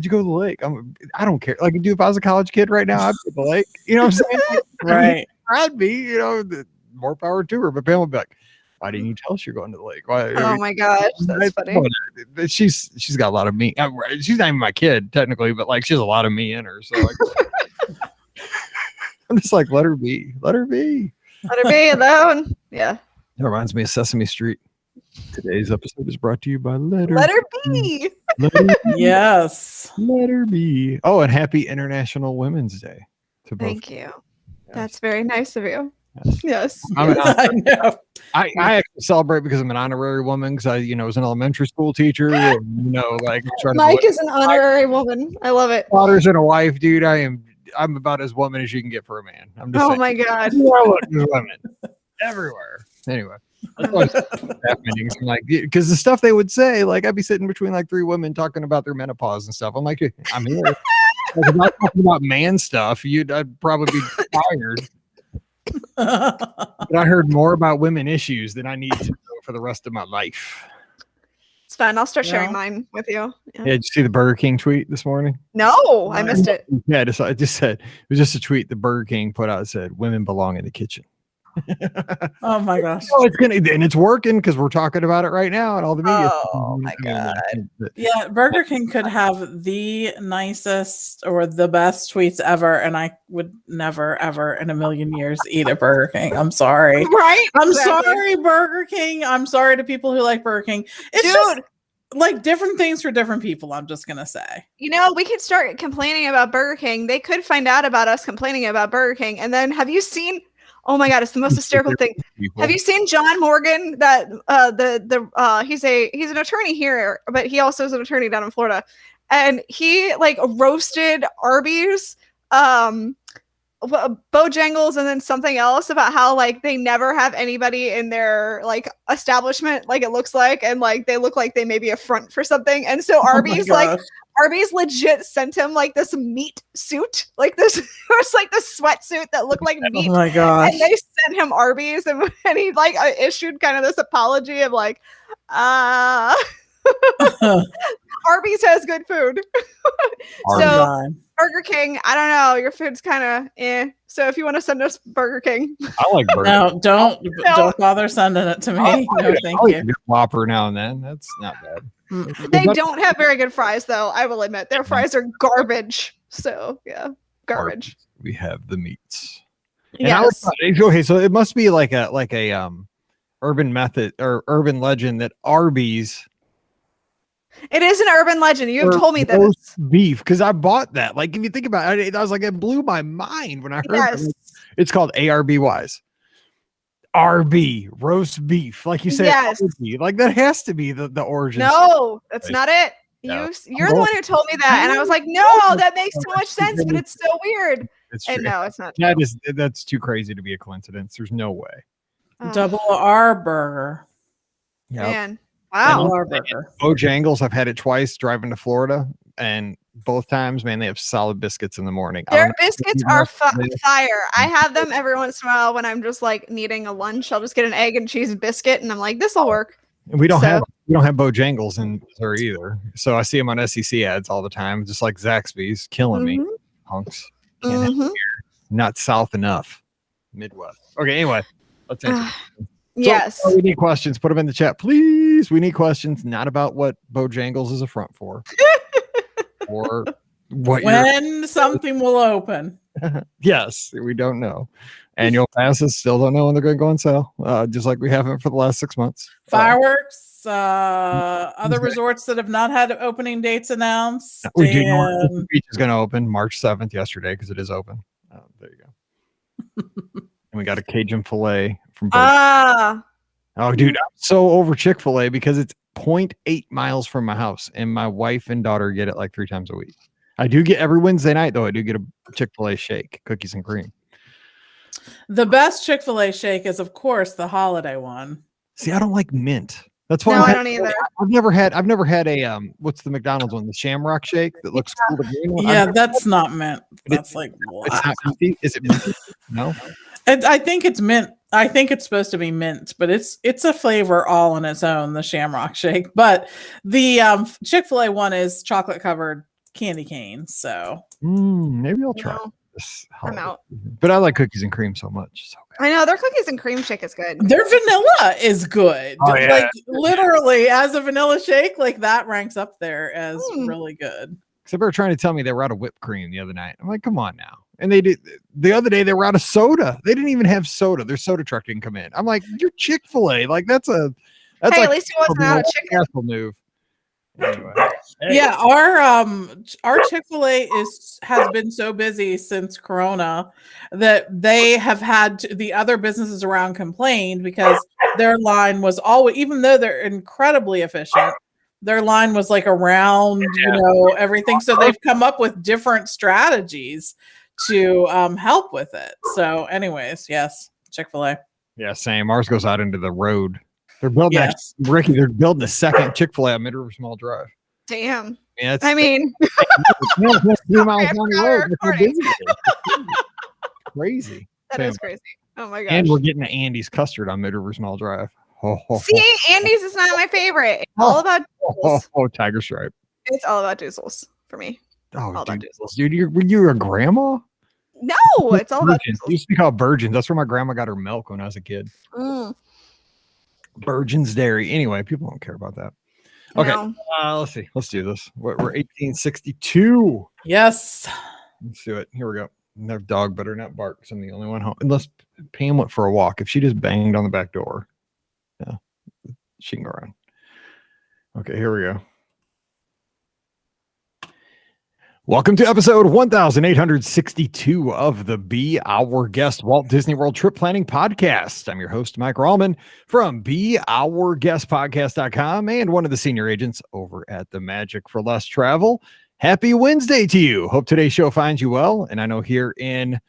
Did you go to the lake? I don't care. Like, dude, if I was a college kid right now, I'd go to the lake. You know what I'm saying? Like, Right. I'd be, more power to her. But Pam would be like, why didn't you tell us you're going to the lake? Why? Oh my gosh, that's funny. She's got a lot of me. She's not even my kid technically, but like she has a lot of me in her. So like, I'm just like, let her be. Let her be. Let her be alone. Yeah. That reminds me of Sesame Street. Today's episode is brought to you by Let Her Be. Let her be. Yes. Let her be. Oh, and happy International Women's Day to both. Thank you. Yes. That's very nice of you. Yes. I know. I actually celebrate because I'm an honorary woman because I, was an elementary school teacher. And, like Mike is an honorary woman. I love it. Daughters and a wife, dude. I'm about as woman as you can get for a man. I'm just saying. My God. Women everywhere. Anyway. I'm like, because the stuff they would say, like I'd be sitting between like three women talking about their menopause and stuff. I'm like, I'm here. If I'm talking about man stuff, I'd probably be fired. But I heard more about women issues than I need to know for the rest of my life. It's fine. I'll start sharing mine with you. Yeah, did you see the Burger King tweet this morning? No, I missed it. Yeah, I just said, it was just a tweet the Burger King put out. It said, women belong in the kitchen. Oh my gosh. And it's working because we're talking about it right now and all the media. Oh my God. Yeah, Burger King could have the nicest or the best tweets ever, and I would never ever in a million years eat at Burger King. I'm sorry. Right? I'm sorry, Burger King. I'm sorry to people who like Burger King. It's just like different things for different people, I'm just gonna say. We could start complaining about Burger King. They could find out about us complaining about Burger King. And then have you seen oh my God, it's the most hysterical thing. Have you seen John Morgan? That he's an attorney here, but he also is an attorney down in Florida. And he like roasted Arby's, Bojangles, and then something else about how like they never have anybody in their like establishment, like it looks like, and like they look like they may be a front for something. And so Arby's legit sent him like this meat suit, like this it was like the sweatsuit that looked like meat. Oh my gosh. And they sent him Arby's, and he like issued kind of this apology of like, Arby's has good food. So Burger King, I don't know. Your food's kind of So if you want to send us Burger King, I like Burger King. Don't bother sending it to me. No, thank you. Whopper now and then. That's not bad. They don't have very good fries, though. I will admit their fries are garbage. So yeah, garbage. We have the meats. Yes. Okay, so it must be like a urban method or urban legend that Arby's. It is an urban legend. You have told me this. Beef, because I bought that. Like, if you think about it, I was like, it blew my mind when I heard it. It's called ARBYs. RB, roast beef. Like you said, yes. Like that has to be the origin. No, that's not it. You're the one who told me that. And I was like, no, that makes so much sense, but it's so weird. And no, it's not. That's too crazy to be a coincidence. There's no way. Double R burger. Yeah. Man. Wow. Bojangles, I've had it twice driving to Florida, and both times, man, they have solid biscuits in the morning. Their biscuits are fire. I have them every once in a while when I'm just like needing a lunch. I'll just get an egg and cheese biscuit, and I'm like, this will work. And we don't have Bojangles in Missouri either. So I see them on SEC ads all the time, just like Zaxby's, killing me, punks. Not South enough, Midwest. Okay, anyway, let's answer. Yes. We need questions. Put them in the chat, please. We need questions, not about what Bojangles is a front for. Or when something will open. Yes, we don't know. Annual passes still don't know when they're going to go on sale. Just like we haven't for the last 6 months. Fireworks, other resorts that have not had opening dates announced. We do know the beach is going to open March 7th yesterday because it is open. There you go. And we got a Cajun filet from Oh, dude, I'm so over Chick-fil-A because it's 0.8 miles from my house, and my wife and daughter get it like 3 times a week. I do get every Wednesday night, though. I do get a Chick-fil-A shake, cookies and cream. The best Chick-fil-A shake is, of course, the holiday one. See, I don't like mint. That's why I don't either. I've never had a what's the McDonald's one? The Shamrock Shake that looks cool. The green one. Yeah, that's not mint. That's like it's not minty. Is it minty? No. I think it's mint. I think it's supposed to be mint, but it's a flavor all on its own, the Shamrock Shake. But the Chick-fil-A one is chocolate covered candy canes. So maybe I'll try this. I'm out. But I like cookies and cream so much. So I know their cookies and cream shake is good. Their vanilla is good. Oh, yeah. Like literally as a vanilla shake, like that ranks up there as really good. Except they were trying to tell me they were out of whipped cream the other night. I'm like, come on now. And they did the other day they were out of soda. They didn't even have soda. Their soda truck didn't come in. I'm like, you're Chick-fil-A. Like that's hey, like at least it wasn't out of chicken. Move. Anyway. Hey. Yeah, our Chick-fil-A has been so busy since Corona that they have had the other businesses around complained because their line was always, even though they're incredibly efficient, their line was like around, everything. So they've come up with different strategies to help with it. So anyways, yes, Chick-fil-A. Yeah, same. Ours goes out into the road. They're building Ricky, they're building a second Chick-fil-A on Mid-River Small Drive. Damn. Yeah, I mean, 3 miles down the road. Crazy. That is crazy. Oh my gosh. And we're getting the Andy's custard on Mid-River Small Drive. See, Andy's is not my favorite. It's all about Tiger Stripe. It's all about Doozles for me. Oh, dude, you're a grandma? No, it's all about Virgins. It used to be called Virgins. That's where my grandma got her milk when I was a kid. Virgin's Dairy. Anyway, people don't care about that. Okay, let's see. Let's do this. We're 1862. Yes. Let's do it. Here we go. Their dog better not bark because I'm the only one home. Unless Pam went for a walk. If she just banged on the back door, yeah, she can go around. Okay, here we go. Welcome to episode 1862 of the Be Our Guest Walt Disney World Trip Planning Podcast. I'm your host, Mike Rallman from BeOurGuestPodcast.com and one of the senior agents over at the Magic for Less Travel. Happy Wednesday to you. Hope today's show finds you well. And I know here in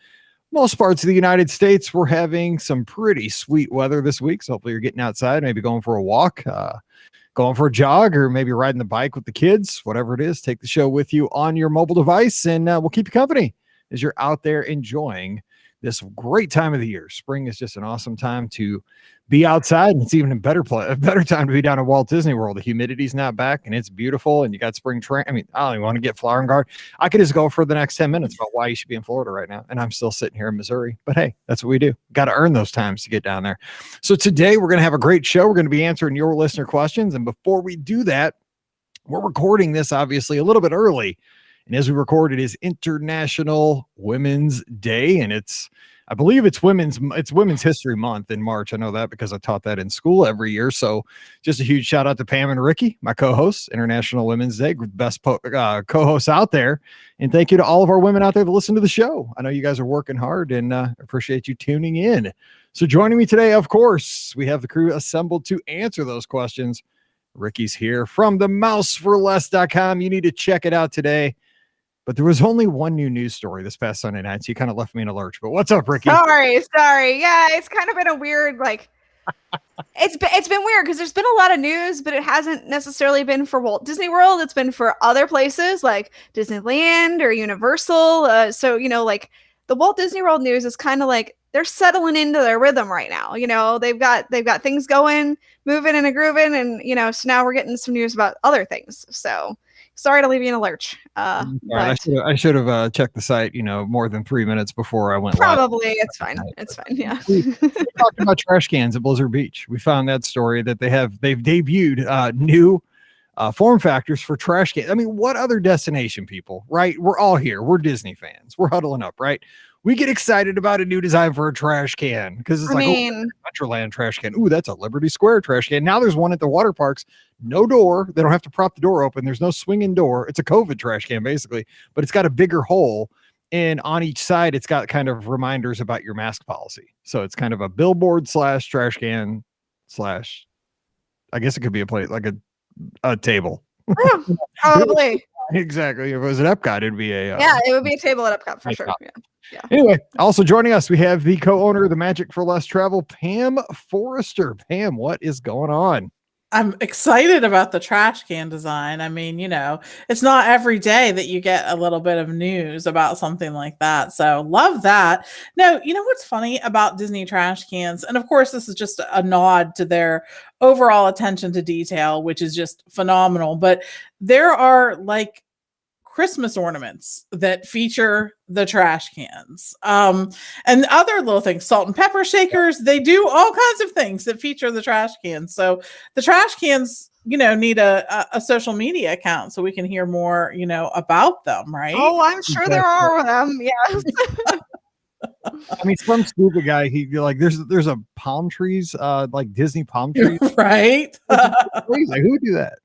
most parts of the United States, we're having some pretty sweet weather this week. So hopefully you're getting outside, maybe going for a walk, going for a jog, or maybe riding the bike with the kids, whatever it is. Take the show with you on your mobile device, and we'll keep you company as you're out there enjoying this great time of the year. Spring is just an awesome time to be outside, and it's even a better time to be down at Walt Disney World. The humidity's not back, and it's beautiful, and you got spring train. I mean, I don't even want to get flower and garden. I could just go for the next 10 minutes about why you should be in Florida right now, and I'm still sitting here in Missouri. But hey, that's what we do. Got to earn those times to get down there. So today we're going to have a great show. We're going to be answering your listener questions, and before we do that, we're recording this obviously a little bit early. And as we record, it is International Women's Day, and I believe it's Women's History Month in March. I know that because I taught that in school every year. So just a huge shout out to Pam and Ricky, my co-hosts, International Women's Day, best co-hosts out there. And thank you to all of our women out there that listen to the show. I know you guys are working hard, and appreciate you tuning in. So joining me today, of course, we have the crew assembled to answer those questions. Ricky's here from the mouseforless.com. You need to check it out today. But there was only one new news story this past Sunday night, so you kind of left me in a lurch. But what's up, Ricky? Sorry. Yeah, it's kind of been a weird, it's been weird because there's been a lot of news, but it hasn't necessarily been for Walt Disney World. It's been for other places like Disneyland or Universal. So, the Walt Disney World news is kind of like they're settling into their rhythm right now. They've got things going, moving and a grooving, and so now we're getting some news about other things. So sorry to leave you in a lurch. I should have checked the site, more than 3 minutes before I went probably live. It's fine. It's fine. Yeah. We talked about trash cans at Blizzard Beach. We found that story that they've debuted new form factors for trash cans. I mean, what other destination, people, right? We're all here. We're Disney fans. We're huddling up, right? We get excited about a new design for a trash can because it's Metroland trash can. Ooh, that's a Liberty Square trash can. Now there's one at the water parks. No door. They don't have to prop the door open. There's no swinging door. It's a COVID trash can, basically, but it's got a bigger hole. And on each side, it's got kind of reminders about your mask policy. So it's kind of a billboard / trash can / I guess it could be a plate, like a table. Yeah, probably. Exactly. If it was at Epcot, it'd be it would be a table at Epcot for sure. Yeah. Anyway, also joining us, we have the co-owner of the Magic for Less Travel, Pam Forrester. Pam, what is going on? I'm excited about the trash can design. I mean, it's not every day that you get a little bit of news about something like that. So love that. Now, what's funny about Disney trash cans? And of course, this is just a nod to their overall attention to detail, which is just phenomenal. But there are Christmas ornaments that feature the trash cans. And other little things, salt and pepper shakers, they do all kinds of things that feature the trash cans. So the trash cans, need a social media account so we can hear more, about them, right? Oh, I'm sure there are of them. Yes. I mean, some stupid guy, there's a palm trees, like Disney palm trees. Right. Crazy. Who would do that?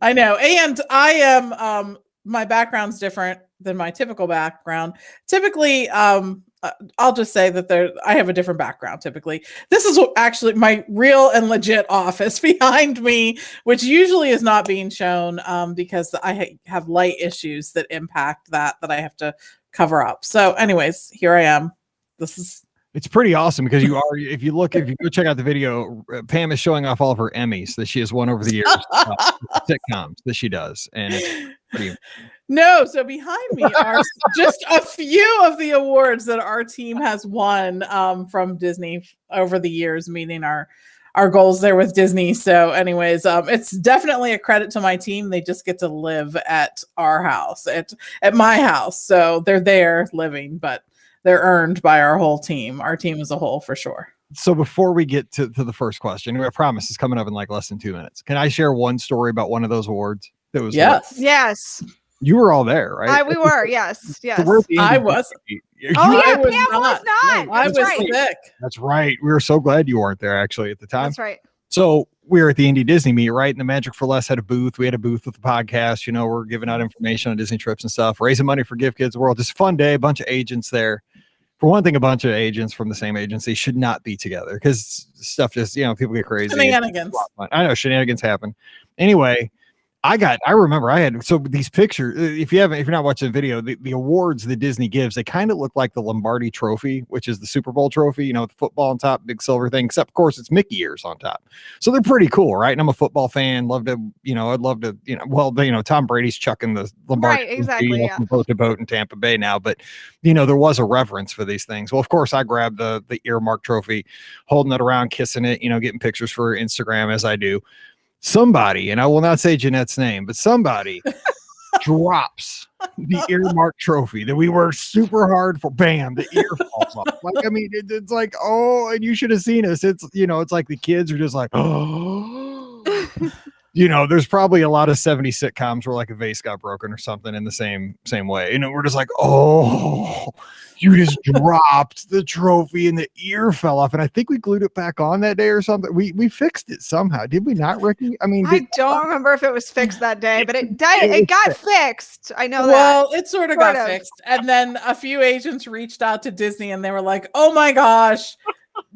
I know. And I am, my background's different than my typical background. Typically, I'll just say that I have a different background. Typically, this is actually my real and legit office behind me, which usually is not being shown because I have light issues that impact that I have to cover up. So anyways, here I am. It's pretty awesome because if you go check out the video, Pam is showing off all of her Emmys that she has won over the years, sitcoms that she does. And it's pretty. No, so behind me are just a few of the awards that our team has won from Disney over the years, meeting our goals there with Disney. So anyways, it's definitely a credit to my team. They just get to live at our house, at my house. So they're there living, but they're earned by our whole team, our team as a whole, for sure. So before we get to the first question, I promise it's coming up in like less than 2 minutes. Can I share one story about one of those awards? That was yes. You were all there, right? We were, yes. I was. Pam was not. I was sick. That's right. We were so glad you weren't there actually at the time. That's right. So we were at the Indie Disney meet, right? And the Magic for Less had a booth. We had a booth with the podcast. We're giving out information on Disney trips and stuff, raising money for Give Kids World. Just a fun day. A bunch of agents there. For one thing, a bunch of agents from the same agency should not be together because stuff just, people get crazy. Shenanigans. I know shenanigans happen. Anyway, I remember I had, so these pictures, if you're not watching the video, the awards that Disney gives, they kind of look like the Lombardi trophy, which is the Super Bowl trophy, with the football on top, big silver thing, except of course it's Mickey ears on top. So they're pretty cool, right? And I'm a football fan, I'd love to, Tom Brady's chucking the Lombardi right, exactly, from boat to boat in Tampa Bay now, but there was a reverence for these things. Well, of course I grabbed the earmark trophy, holding it around, kissing it, getting pictures for Instagram as I do. Somebody, and I will not say Jeanette's name, but somebody drops the earmark trophy that we worked super hard for. Bam, the ear falls off. It's like, oh, and you should have seen us. It's, it's like the kids are just like, oh, there's probably a lot of 70 sitcoms where like a vase got broken or something in the same way. We're just like, oh, you just dropped the trophy and the ear fell off. And I think we glued it back on that day or something. We fixed it somehow. Did we not, Ricky? I don't remember if it was fixed that day, but it got fixed. I know that. Well, it sort of got fixed. And then a few agents reached out to Disney and they were like, oh my gosh,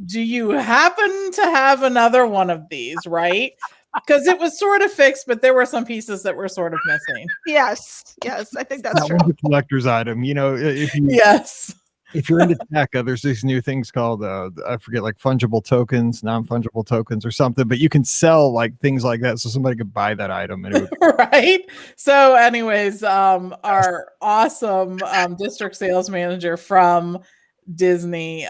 do you happen to have another one of these, right? Because it was sort of fixed, but there were some pieces that were sort of missing. Yes, I think that's true. That was a collector's item, if you're into tech, there's these new things called I forget, like fungible tokens, non-fungible tokens, or something. But you can sell like things like that, so somebody could buy that item. And right. So, anyways, our awesome district sales manager from Disney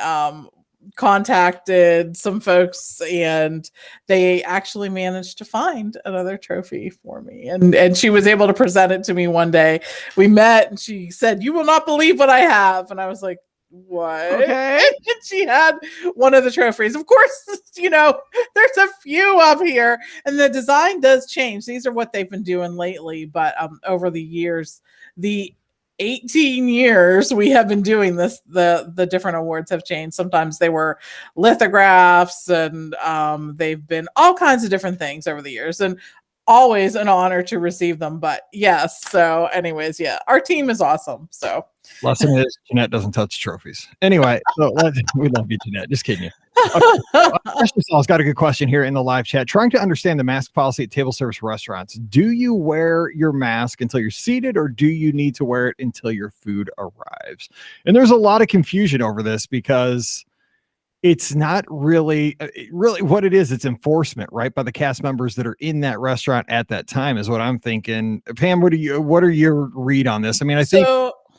contacted some folks and they actually managed to find another trophy for me, and she was able to present it to me one day. We met and she said, "You will not believe what I have," and I was like, what? Okay. And she had one of the trophies. Of course, there's a few up here and the design does change. These are what they've been doing lately, but over the years, the 18 years we have been doing this, the different awards have changed. Sometimes they were lithographs and they've been all kinds of different things over the years, and always an honor to receive them. But yes, so anyways, our team is awesome. So lesson is Jeanette doesn't touch trophies. Anyway, so we love you, Jeanette. Just kidding you. Ashley Saul's got a good question here in the live chat. Trying to understand the mask policy at table service restaurants. Do you wear your mask until you're seated, or do you need to wear it until your food arrives? And there's a lot of confusion over this because it's not really what it is. It's enforcement, right, by the cast members that are in that restaurant at that time is what I'm thinking. Pam, what are your read on this? I mean, I think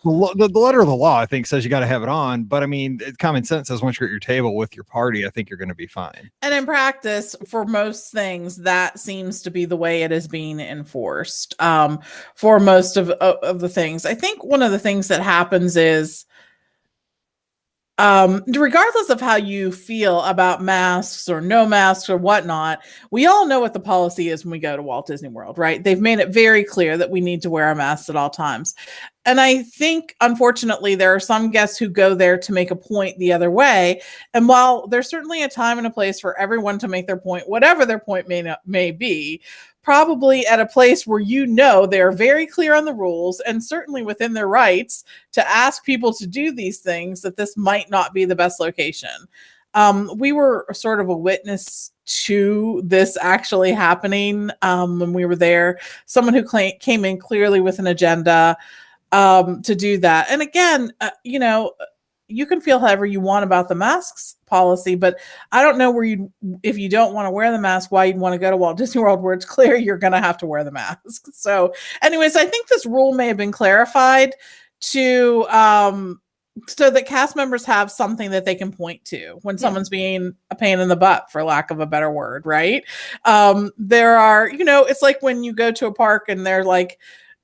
the letter of the law, I think, says you got to have it on. But I mean, common sense says once you're at your table with your party, I think you're going to be fine. And in practice, for most things, that seems to be the way it is being enforced. For most of the things, I think one of the things that happens is, regardless of how you feel about masks or no masks or whatnot, we all know what the policy is when we go to Walt Disney World, right? They've made it very clear that we need to wear our masks at all times. And I think, unfortunately, there are some guests who go there to make a point the other way. And while there's certainly a time and a place for everyone to make their point, whatever their point may be, probably at a place where they're very clear on the rules and certainly within their rights to ask people to do these things, that this might not be the best location. We were sort of a witness to this actually happening when we were there. Someone who came in clearly with an agenda to do that. And again, you can feel however you want about the masks policy, but I don't know if you don't want to wear the mask, why you'd want to go to Walt Disney World where it's clear you're going to have to wear the mask. So anyways, I think this rule may have been clarified to, so that cast members have something that they can point to when someone's being a pain in the butt, for lack of a better word. Right. There are, it's like when you go to a park and they're like,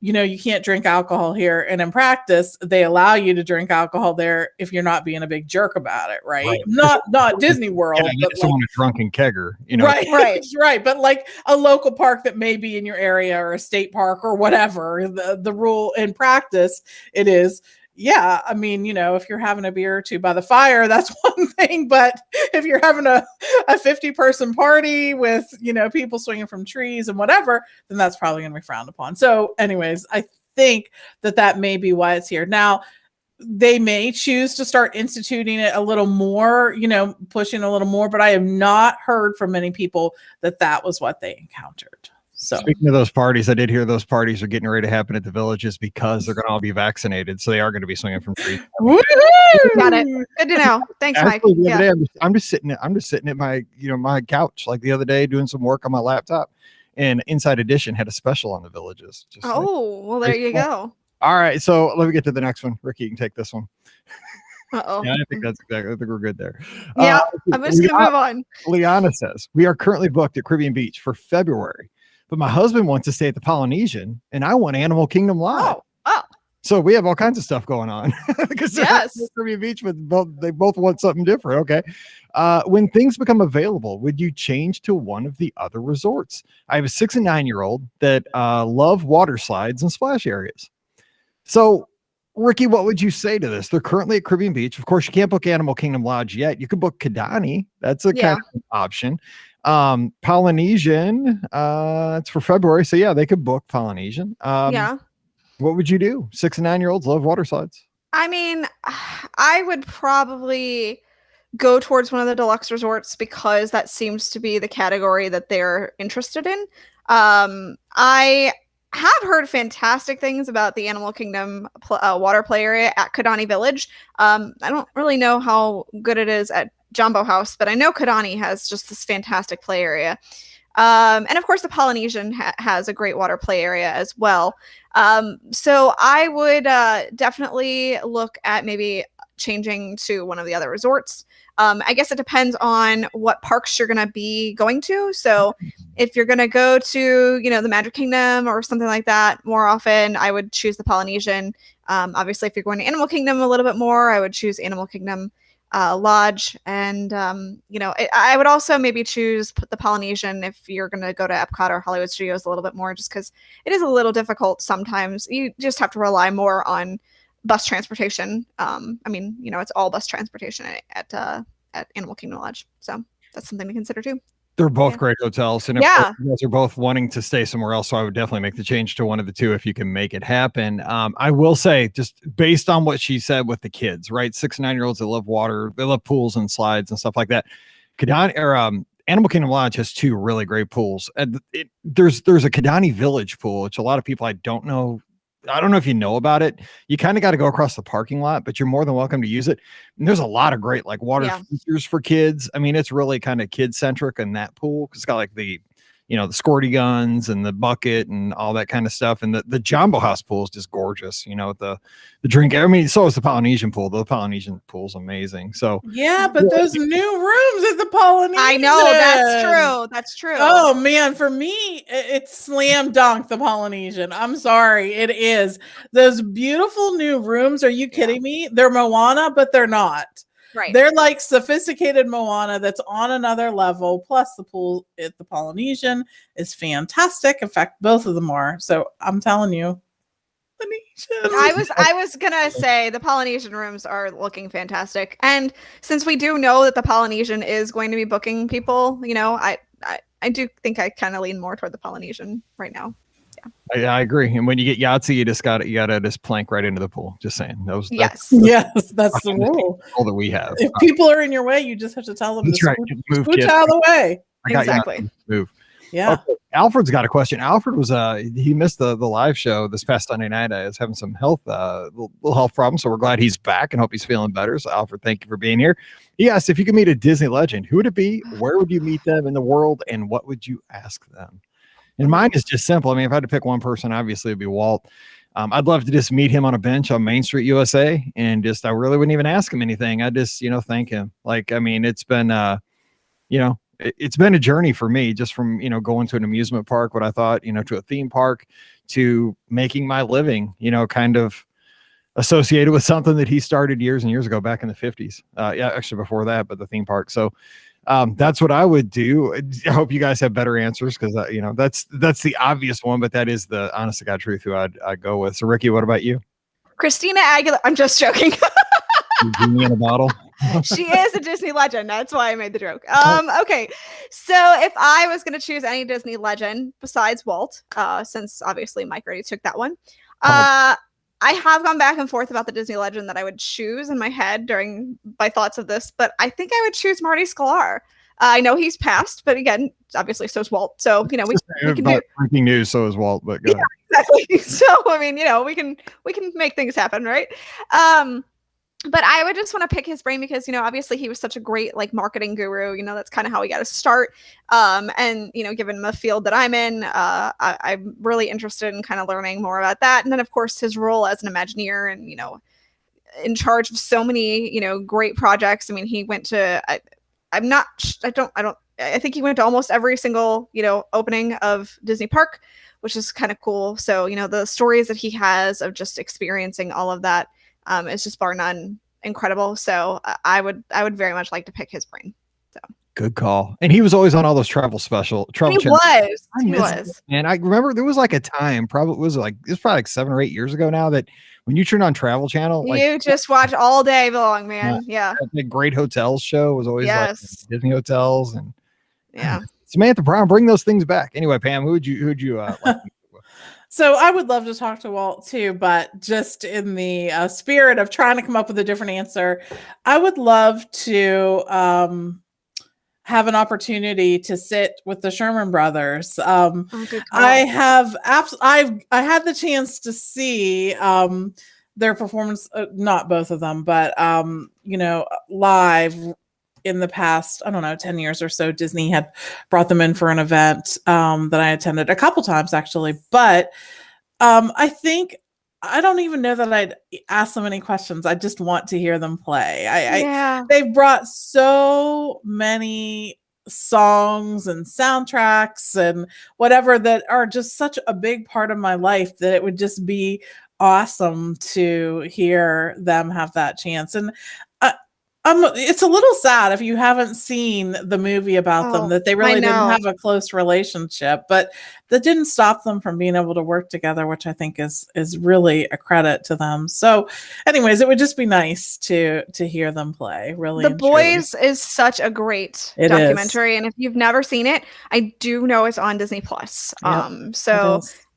you can't drink alcohol here. And in practice, they allow you to drink alcohol there if you're not being a big jerk about it, right? Not Disney World. Yeah, but someone who's drunken kegger, Right. But like a local park that may be in your area or a state park or whatever, the rule in practice, it is, I mean, if you're having a beer or two by the fire, that's one thing. But if you're having a 50-person party with, people swinging from trees and whatever, then that's probably going to be frowned upon. So anyways, I think that may be why it's here. Now, they may choose to start instituting it a little more, pushing a little more, but I have not heard from many people that was what they encountered. So speaking of those parties, I did hear those parties are getting ready to happen at the Villages because they're going to all be vaccinated. So they are going to be swinging from trees. Got it. Good to know. Thanks, Actually, Mike. Day, I'm just sitting at my, my couch, like the other day, doing some work on my laptop, and Inside Edition had a special on the Villages. Well, there you go. All right. So let me get to the next one. Ricky, you can take this one. Uh-oh. Yeah, I think we're good there. Yeah. I'm just going to move on. Liana says, we are currently booked at Caribbean Beach for February. But my husband wants to stay at the Polynesian, and I want Animal Kingdom Live. Oh. So we have all kinds of stuff going on because Caribbean Beach, but they both want something different. Okay. When things become available, would you change to one of the other resorts? I have a 6 and 9-year-old that love water slides and splash areas. So, Ricky, what would you say to this? They're currently at Caribbean Beach. Of course, you can't book Animal Kingdom Lodge yet. You can book Kidani. That's a kind of option. Polynesian, it's for February, so they could book Polynesian. What would you do? 6 and 9-year-olds love water slides. I mean, I would probably go towards one of the deluxe resorts because that seems to be the category that they're interested in. I have heard fantastic things about the Animal Kingdom water play area at Kidani Village. I don't really know how good it is at Jumbo House, but I know Kidani has just this fantastic play area. And of course the Polynesian has a great water play area as well. So I would definitely look at maybe changing to one of the other resorts. I guess it depends on what parks you're going to be going to. So if you're going to go to, the Magic Kingdom or something like that more often, I would choose the Polynesian. Obviously, if you're going to Animal Kingdom a little bit more, I would choose Animal Kingdom Lodge. And, I would also maybe choose the Polynesian if you're going to go to Epcot or Hollywood Studios a little bit more, just because it is a little difficult sometimes. You just have to rely more on bus transportation. It's all bus transportation at Animal Kingdom Lodge. So that's something to consider too. They're both great hotels. And if you guys are both wanting to stay somewhere else, so I would definitely make the change to one of the two if you can make it happen. I will say, just based on what she said with the kids, right? 6 and 9-year-olds, they love water. They love pools and slides and stuff like that. Animal Kingdom Lodge has 2 really great pools. And there's a Kidani Village pool, which a lot of people I don't know if you know about it. You kind of got to go across the parking lot, but you're more than welcome to use it. And there's a lot of great water features for kids. I mean, it's really kind of kid centric in that pool because it's got the you know, the squirty guns and the bucket and all that kind of stuff. And the Jumbo House pool is just gorgeous, you know, the drink. I mean, so is the Polynesian pool. The Polynesian pool is amazing. So yeah, but those new rooms at the Polynesian. I know, that's true. That's true. Oh man, for me, it's slam dunk the Polynesian. I'm sorry, it is. Those beautiful new rooms. Are you kidding me? They're Moana, but they're not. Right. They're like sophisticated Moana that's on another level. Plus, the pool at the Polynesian is fantastic. In fact, both of them are. So I'm telling you, Polynesian. I was gonna say the Polynesian rooms are looking fantastic, and since we do know that the Polynesian is going to be booking people, you know, I do think I kind of lean more toward the Polynesian right now. I agree. And when you get Yahtzee, you gotta just plank right into the pool. Just saying. Yes, that's the rule. All that we have. If people are in your way, you just have to tell them to scooch out of the way. Exactly. Move. Yeah. Okay. Alfred's got a question. Alfred was he missed the live show this past Sunday night. I was having some little health problems, so we're glad he's back and hope he's feeling better. So Alfred, thank you for being here. He asked if you could meet a Disney legend, who would it be? Where would you meet them in the world, and what would you ask them? And mine is just simple. I mean, if I had to pick one person, obviously it'd be Walt. I'd love to just meet him on a bench on Main Street, USA, and I really wouldn't even ask him anything. I just, you know, thank him. Like, I mean, it's been, you know, it's been a journey for me, just from, you know, going to an amusement park, what I thought, you know, to a theme park, to making my living, you know, kind of associated with something that he started years and years ago, back in the 50s. Yeah, actually before that, but the theme park. So that's what I would do. I hope you guys have better answers, because you know, that's the obvious one, but that is the honest to God truth who I'd go with. So Ricky, what about you? Christina Aguilera. I'm just joking. Genie in a bottle. She is a Disney legend. That's why I made the joke. Okay. So if I was going to choose any Disney legend besides Walt, since obviously Mike already took that one, I have gone back and forth about the Disney legend that I would choose in my head during my thoughts of this, but I think I would choose Marty Sklar. I know he's passed, but again, obviously so is Walt. So, you know, we can do breaking news. So is Walt, but go ahead. Exactly. So, I mean, you know, we can make things happen. Right. But I would just want to pick his brain because, you know, obviously he was such a great like marketing guru. You know, that's kind of how he got to start. And, you know, given the field that I'm in, I'm really interested in kind of learning more about that. And then, of course, his role as an Imagineer and, you know, in charge of so many, you know, great projects. I mean, he went to, I think he went to almost every single, you know, opening of Disney Park, which is kind of cool. So, you know, the stories that he has of just experiencing all of that, it's just bar none incredible. So I would very much like to pick his brain. So good call. And he was always on all those travel channels. He was. And I remember there was like a time, it was probably like 7 or 8 years ago now, that when you turn on Travel Channel, like, you just watch all day long, man. Yeah. The Great Hotels show was always like Disney hotels, and Samantha Brown, bring those things back. Anyway, Pam, who'd you like? So I would love to talk to Walt too, but just in the spirit of trying to come up with a different answer, I would love to have an opportunity to sit with the Sherman Brothers. I had the chance to see their performance, not both of them, but you know, live in the past, I don't know, 10 years or so. Disney had brought them in for an event that I attended a couple times actually. But I think, I don't even know that I'd ask them any questions. I just want to hear them play. They've brought so many songs and soundtracks and whatever that are just such a big part of my life that it would just be awesome to hear them have that chance. And it's a little sad if you haven't seen the movie about them, that they really didn't have a close relationship, but that didn't stop them from being able to work together, which I think is really a credit to them. So anyways, it would just be nice to hear them play. Really, The Boys is such a great documentary. And if you've never seen it, I do know it's on Disney Plus.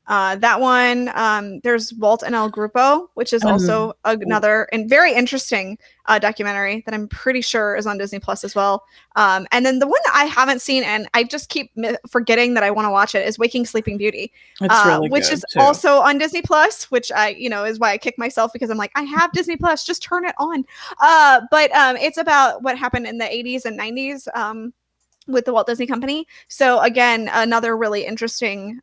That one, there's Walt and El Grupo, which is also another and very interesting documentary that I'm pretty sure is on Disney Plus as well. And then the one I haven't seen, and I just keep forgetting that I want to watch it, is Waking Sleeping Beauty, which is also on Disney Plus, which is why I kick myself, because I'm like, I have Disney Plus, just turn it on. But it's about what happened in the 80s and 90s. with the Walt Disney Company. So again, another really interesting,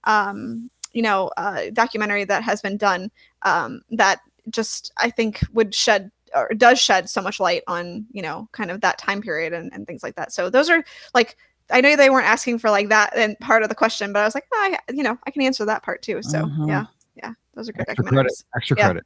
documentary that has been done that just I think would shed or does shed so much light on, kind of that time period and things like that. So those are like, I know they weren't asking for like that and part of the question, but I was like, I can answer that part too. So yeah, those are good documentaries.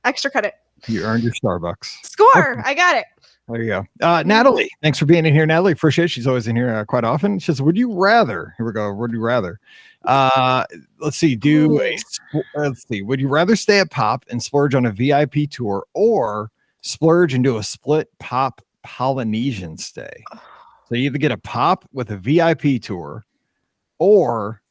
Extra credit. You earned your Starbucks score. Okay. I got it. There you go. Natalie, thanks for being in here. Natalie, appreciate it. She's always in here quite often. She says, would you rather, here we go. Would you rather, let's see, would you rather stay at Pop and splurge on a VIP tour or splurge and do a split Pop Polynesian stay? So you either get a Pop with a VIP tour or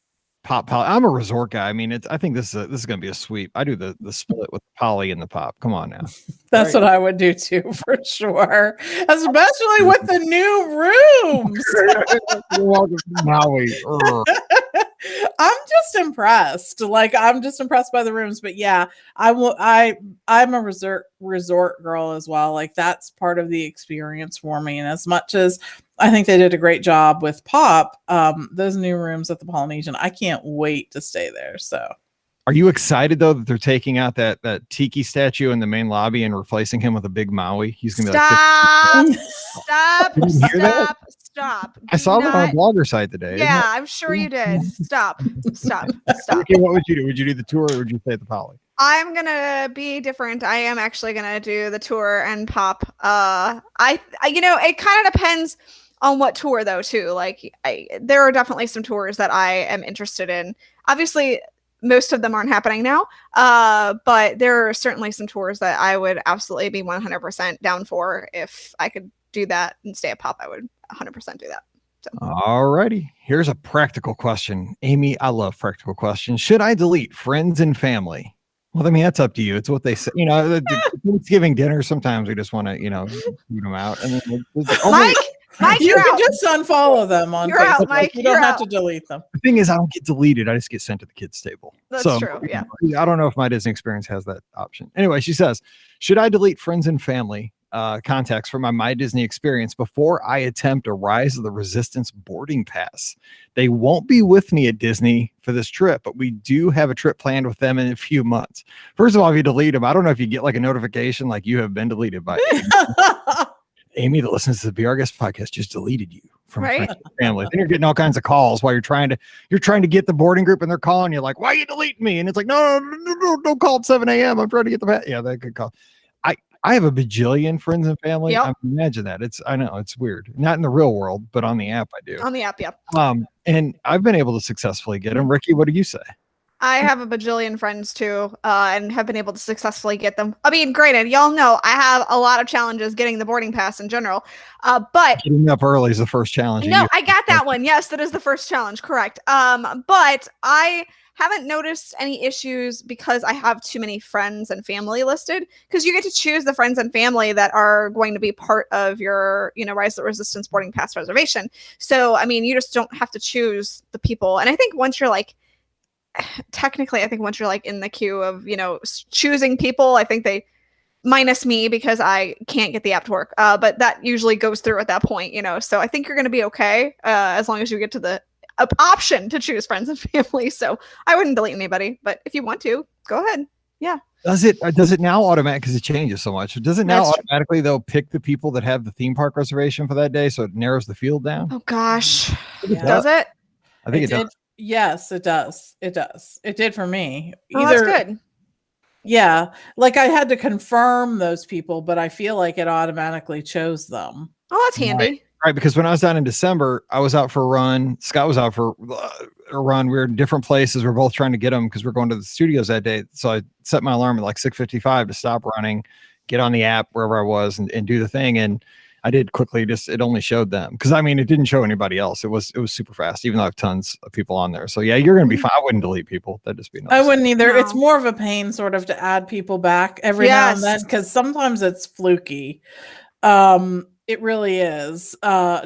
Pop. I'm a resort guy. I mean, I think this is going to be a sweep. I do the split with the Poly and the Pop. Come on now. That's what I would do too, for sure. Especially with the new rooms. Welcome to Maui. I'm just impressed. Like, I'm just impressed by the rooms. But yeah, I'm a resort girl as well. Like, that's part of the experience for me. And as much as I think they did a great job with Pop, those new rooms at the Polynesian, I can't wait to stay there. So are you excited though that they're taking out that tiki statue in the main lobby and replacing him with a big Maui? He's gonna be stop. I saw that on a blogger site today. Yeah, I'm sure you did. Stop. Okay, what would you do? Would you do the tour or would you stay at the Poly? I'm gonna be different. I am actually gonna do the tour and Pop. It kind of depends on what tour though too. Like there are definitely some tours that I am interested in. Obviously most of them aren't happening now, but there are certainly some tours that I would absolutely be 100% down for. If I could do that and stay at Pop, I would 100% do that. So. All righty. Here's a practical question. Amy, I love practical questions. Should I delete friends and family? Well, I mean, that's up to you. It's what they say. The Thanksgiving dinner, sometimes we just want to, boot them out. And then Mike, you can just unfollow them on you're Facebook. Out, Mike. You don't have to delete them. The thing is, I don't get deleted. I just get sent to the kids' table. That's true. Yeah. I don't know if my Disney experience has that option. Anyway, she says, should I delete friends and family contacts from my Disney experience before I attempt a Rise of the Resistance boarding pass? They won't be with me at Disney for this trip, but we do have a trip planned with them in a few months. First of all, if you delete them, I don't know if you get like a notification like you have been deleted by Amy that listens to the Be Our Guest podcast just deleted you from friends and family. Then you're getting all kinds of calls while you're trying to get the boarding group and they're calling you like, why are you deleting me? And it's like, no, don't call at 7 a.m. I'm trying to get the pass. Yeah, they could call. I have a bajillion friends and family. Yep. I imagine that. I know it's weird. Not in the real world, but on the app I do. On the app, yeah. And I've been able to successfully get them. Ricky, what do you say? I have a bajillion friends too, and have been able to successfully get them. I mean, granted, y'all know I have a lot of challenges getting the boarding pass in general, but getting up early is the first challenge. No, I got that one. Yes, that is the first challenge. Correct. But I haven't noticed any issues because I have too many friends and family listed, because you get to choose the friends and family that are going to be part of your, Rise of the Resistance boarding pass reservation. So, I mean, you just don't have to choose the people. And I think once you're like, technically, I think once you're like in the queue of, choosing people, I think they minus me because I can't get the app to work. But that usually goes through at that point, so I think you're going to be okay as long as you get to the option to choose friends and family. So I wouldn't delete anybody, but if you want to, go ahead. Yeah. Does it now automatic, because it changes so much? Does it now automatically they'll pick the people that have the theme park reservation for that day, so it narrows the field down? Oh gosh. Yeah. Does it? I think it does. Yes, it does. It does. It did for me. Oh, that's good. Yeah. Like I had to confirm those people, but I feel like it automatically chose them. Oh, that's handy. Right, because when I was down in December, I was out for a run. Scott was out for a run. We were in different places. We we're both trying to get them because we're going to the studios that day. So I set my alarm at like 6:55 to stop running, get on the app wherever I was and do the thing. And I did quickly, it only showed them. Because I mean, it didn't show anybody else. It was super fast, even though I have tons of people on there. So yeah, you're going to be fine. I wouldn't delete people. That'd just be nice. I wouldn't either. No. It's more of a pain sort of to add people back every now and then, because sometimes it's fluky. It really is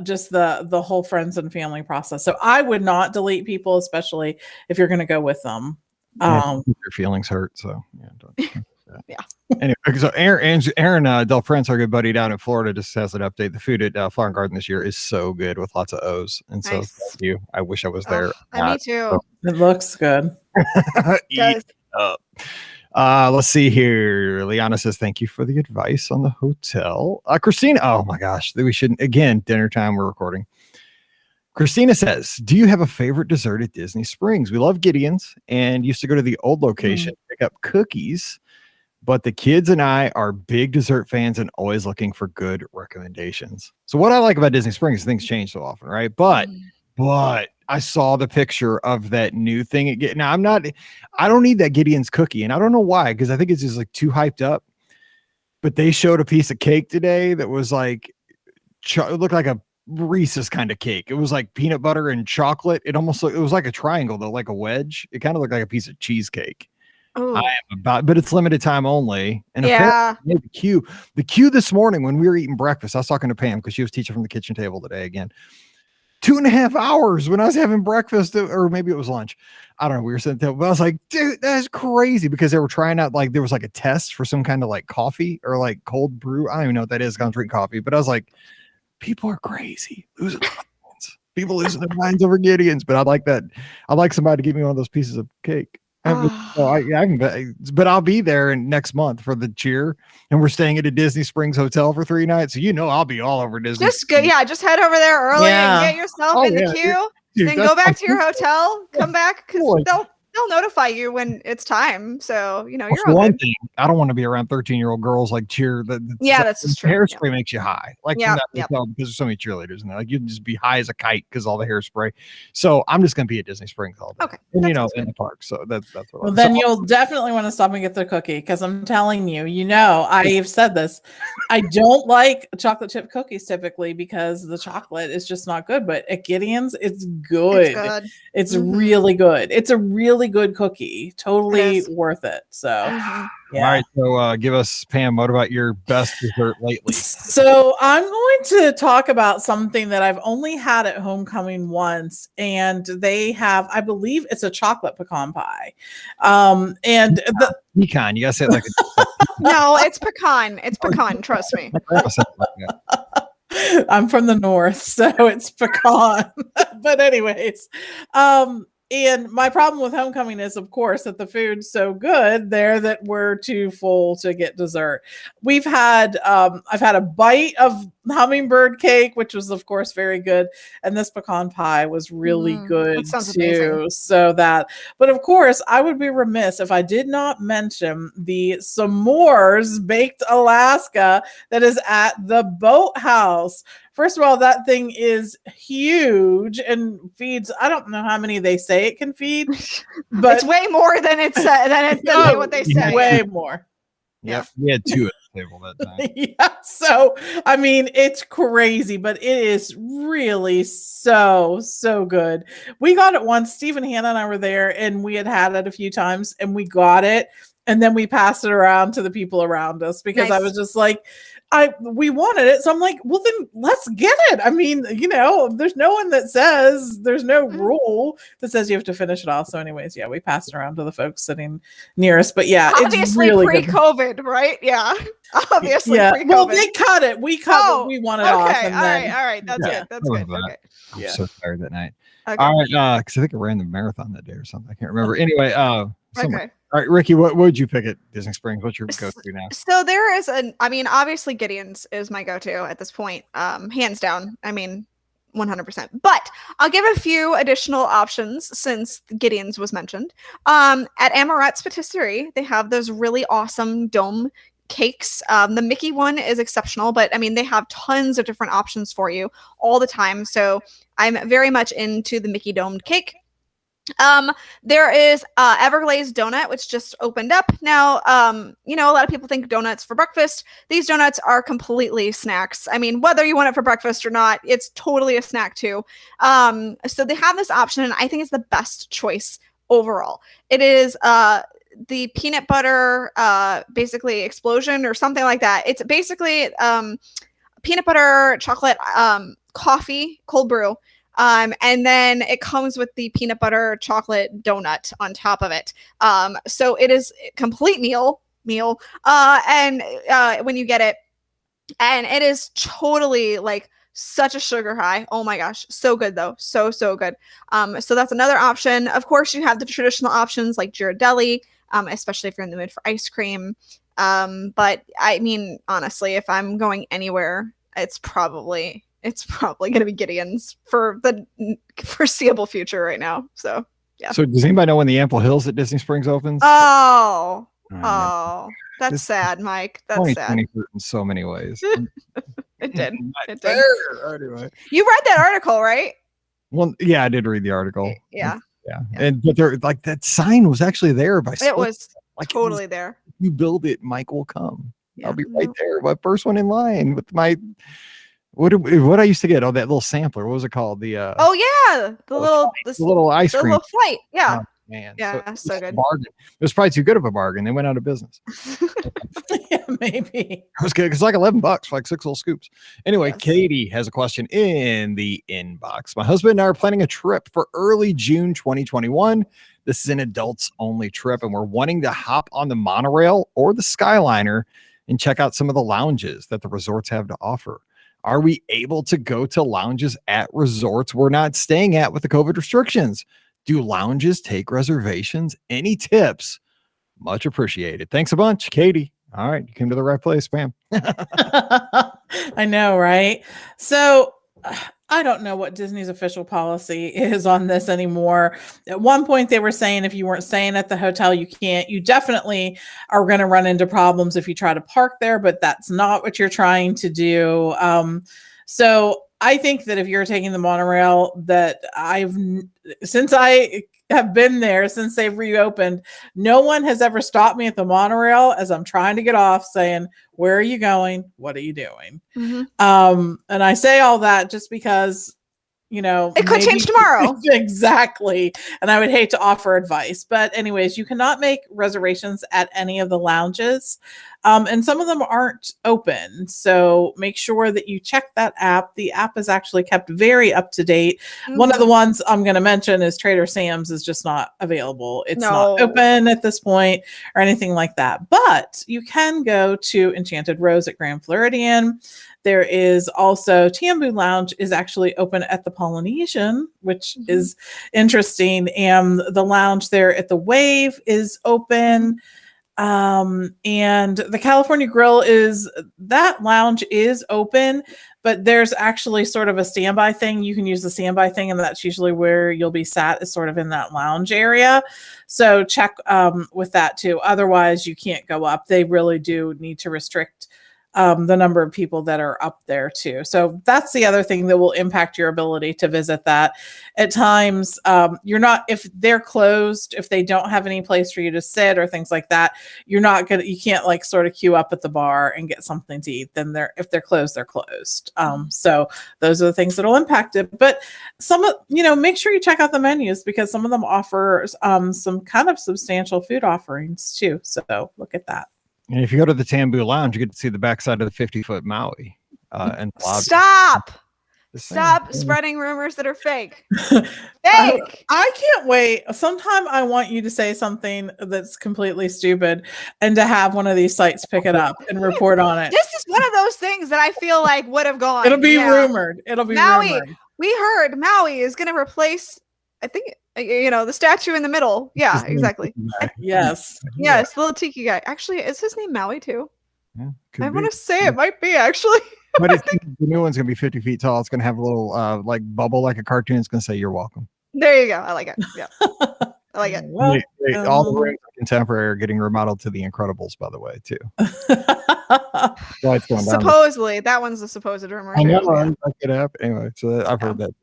just the whole friends and family process. So I would not delete people, especially if you're going to go with them. Your feelings hurt. So yeah. Yeah. Anyway, so Aaron Del Prince, our good buddy down in Florida, just has an update. The food at Flower and Garden this year is so good with lots of O's. And so thank you. I wish I was there. Me too. It looks good. Eat up. Let's see here. Liana says, thank you for the advice on the hotel. Christina, oh my gosh, we shouldn't. Again, dinner time, we're recording. Christina says, do you have a favorite dessert at Disney Springs? We love Gideon's and used to go to the old location, pick up cookies. But the kids and I are big dessert fans and always looking for good recommendations. So what I like about Disney Springs, things change so often, right? But I saw the picture of that new thing. Now I don't need that Gideon's cookie, and I don't know why, because I think it's just like too hyped up. But they showed a piece of cake today that was like, it looked like a Reese's kind of cake. It was like peanut butter and chocolate. It almost looked, it was like a triangle though, like a wedge. It kind of looked like a piece of cheesecake. I am but it's limited time only. And the queue this morning when we were eating breakfast, I was talking to Pam because she was teaching from the kitchen table today again. 2.5 hours when I was having breakfast, or maybe it was lunch. I don't know. We were sitting there, but I was like, dude, that's crazy, because they were trying out, like, there was like a test for some kind of like coffee or like cold brew. I don't even know what that is. I don't drink coffee, but I was like, people are crazy. People losing their minds over Gideon's, but I like that. I like somebody to give me one of those pieces of cake. But I'll be there next month for the cheer, and we're staying at a Disney Springs hotel for 3 nights. So I'll be all over Disney. Just go, just head over there early and get yourself in the queue. Dude, then go back to your hotel. Come back because they'll notify you when it's time. So you're one thing. I don't want to be around 13-year-old girls like cheer. That's true. Hairspray makes you high, like from that hotel, because there's so many cheerleaders in there. Like you can just be high as a kite because all the hairspray. So I'm just gonna be at Disney Springs all day. Okay, and in the park. So that's what. Well, then you'll definitely want to stop and get the cookie, because I'm telling you, I've said this. I don't like chocolate chip cookies typically because the chocolate is just not good. But at Gideon's, it's good. It's really good. It's a really good cookie. Totally worth it. So all right, so give us, Pam, what about your best dessert lately? So I'm going to talk about something that I've only had at homecoming once, and they have, I believe it's a chocolate pecan pie. And the pecan, you gotta say it like no, it's pecan. It's pecan, trust me. I'm from the north, so it's pecan. But anyways, and my problem with homecoming is, of course, that the food's so good there that we're too full to get dessert. I've had a bite of hummingbird cake, which was, of course, very good. And this pecan pie was really good too. Amazing. But of course, I would be remiss if I did not mention the s'mores baked Alaska that is at the Boathouse. First of all, that thing is huge and feeds, I don't know how many they say it can feed, but it's way more than what they say. Way more. Yep. We had 2 at the table that time. Yeah. So, I mean, it's crazy, but it is really so good. We got it once. Steve and Hannah and I were there, and we had it a few times, and we got it. And then we passed it around to the people around us because I was just like, we wanted it. So I'm like, well, then let's get it. I mean, there's no one that says, there's no rule that says you have to finish it all. So anyways, we passed it around to the folks sitting near us. But obviously it's really pre-COVID, good. Right? Yeah. Obviously pre-COVID. Well, they cut it. We cut what we wanted off. And all right. That's good. That's good. Okay. I'm so tired that night. Okay. All right. Because I think I ran the marathon that day or something. I can't remember. Anyway, okay. All right, Ricky, what would you pick at Disney Springs? What's your go-to now? So there is obviously Gideon's is my go-to at this point, hands down. 100%. But I'll give a few additional options since Gideon's was mentioned. At Amorette's Patisserie, they have those really awesome dome cakes. The Mickey one is exceptional, but they have tons of different options for you all the time. So I'm very much into the Mickey domed cake. There is Everglazed donut, which just opened up now. A lot of people think donuts for breakfast. These donuts are completely snacks. Whether you want it for breakfast or not, it's totally a snack too. So they have this option, and I think it's the best choice overall. It is the peanut butter basically explosion or something like that. It's basically peanut butter chocolate coffee cold brew. And then it comes with the peanut butter chocolate donut on top of it. So it is a complete meal. meal. And when you get it, and it is totally like such a sugar high. Oh my gosh, so good though, so good. So that's another option. Of course, you have the traditional options like Ghirardelli, especially if you're in the mood for ice cream. But I mean, honestly, if I'm going anywhere, it's probably going to be Gideon's for the foreseeable future right now. So yeah. So does anybody know when the Ample Hills at Disney Springs opens? Oh, that's sad, Mike. That's sad. In so many ways. It did. Anyway. You read that article, right? Well, yeah, I did read the article. Yeah. And but there, like, that sign was actually there by it was like totally there. If you build it, Mike will come. Yeah. I'll be right there, my first one in line with my what I used to get. Oh, that little sampler. What was it called? The the little ice cream. The little flight. Yeah. Oh, man. Yeah, so good. Bargain. It was probably too good of a bargain. They went out of business. Yeah, maybe. It was good. It's like $11 for like 6 little scoops. Anyway, Yes. Katie has a question in the inbox. My husband and I are planning a trip for early June 2021. This is an adults only trip, and we're wanting to hop on the monorail or the Skyliner and check out some of the lounges that the resorts have to offer. Are we able to go to lounges at resorts we're not staying at with the COVID restrictions? Do lounges take reservations? Any tips? Much appreciated. Thanks a bunch, Katie. All right, you came to the right place, Pam. I know, right? So I don't know what Disney's official policy is on this anymore. At one point, they were saying if you weren't staying at the hotel, you can't. You definitely are going to run into problems if you try to park there, but that's not what you're trying to do. So I think that if you're taking the monorail, that since I have been there since they've reopened, no one has ever stopped me at the monorail as I'm trying to get off saying, where are you going? What are you doing? Mm-hmm. And I say all that just because, it could change tomorrow. Exactly. And I would hate to offer advice, but anyways, you cannot make reservations at any of the lounges. And some of them aren't open. So make sure that you check that app. The app is actually kept very up to date. Mm-hmm. One of the ones I'm going to mention is Trader Sam's is just not available. It's not open at this point or anything like that, but you can go to Enchanted Rose at Grand Floridian. There is also Tambu Lounge is actually open at the Polynesian, which is interesting. And the lounge there at the Wave is open. And the California Grill that lounge is open, but there's actually sort of a standby thing. You can use the standby thing, and that's usually where you'll be sat, is sort of in that lounge area. So check with that too. Otherwise, you can't go up. They really do need to restrict the number of people that are up there too. So that's the other thing that will impact your ability to visit that. At times, if they're closed, if they don't have any place for you to sit or things like that, you can't like sort of queue up at the bar and get something to eat. Then if they're closed, they're closed. So those are the things that'll impact it. But make sure you check out the menus, because some of them offer some kind of substantial food offerings too. So look at that. And if you go to the Tambu Lounge, you get to see the backside of the 50-foot Maui. And Stop spreading rumors that are fake. Fake. I can't wait. Sometime I want you to say something that's completely stupid and to have one of these sites pick it up and report on it. This is one of those things that I feel like would have gone. It'll be rumored. It'll be Maui. Rumored. We heard Maui is going to replace, I think, the statue in the middle. Yeah, exactly. Yes. Yes, the little tiki guy. Actually, is his name Maui too? Yeah, I want to say it might be, actually. But I think the new one's going to be 50 feet tall. It's going to have a little like bubble like a cartoon. It's going to say, "You're welcome." There you go. I like it. Yeah. I like it. All the rooms are contemporary are getting remodeled to the Incredibles, by the way, too. Supposedly, that one's the supposed rumor. I know. I it up anyway. So I've heard that.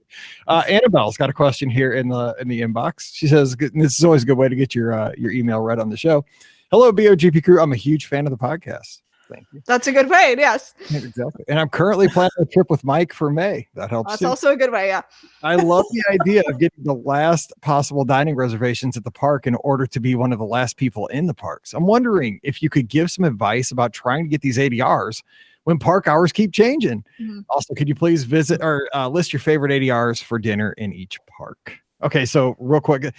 Annabelle's got a question here in the inbox. She says, "This is always a good way to get your email read on the show." Hello, BOGP crew. I'm a huge fan of the podcast. Thank you. That's a good way. Yes. Exactly. And I'm currently planning a trip with Mike for May. That helps. That's also a good way. Yeah. I love the idea of getting the last possible dining reservations at the park in order to be one of the last people in the parks. I'm wondering if you could give some advice about trying to get these ADRs when park hours keep changing. Mm-hmm. Also, could you please visit or list your favorite ADRs for dinner in each park? Okay. So real quick,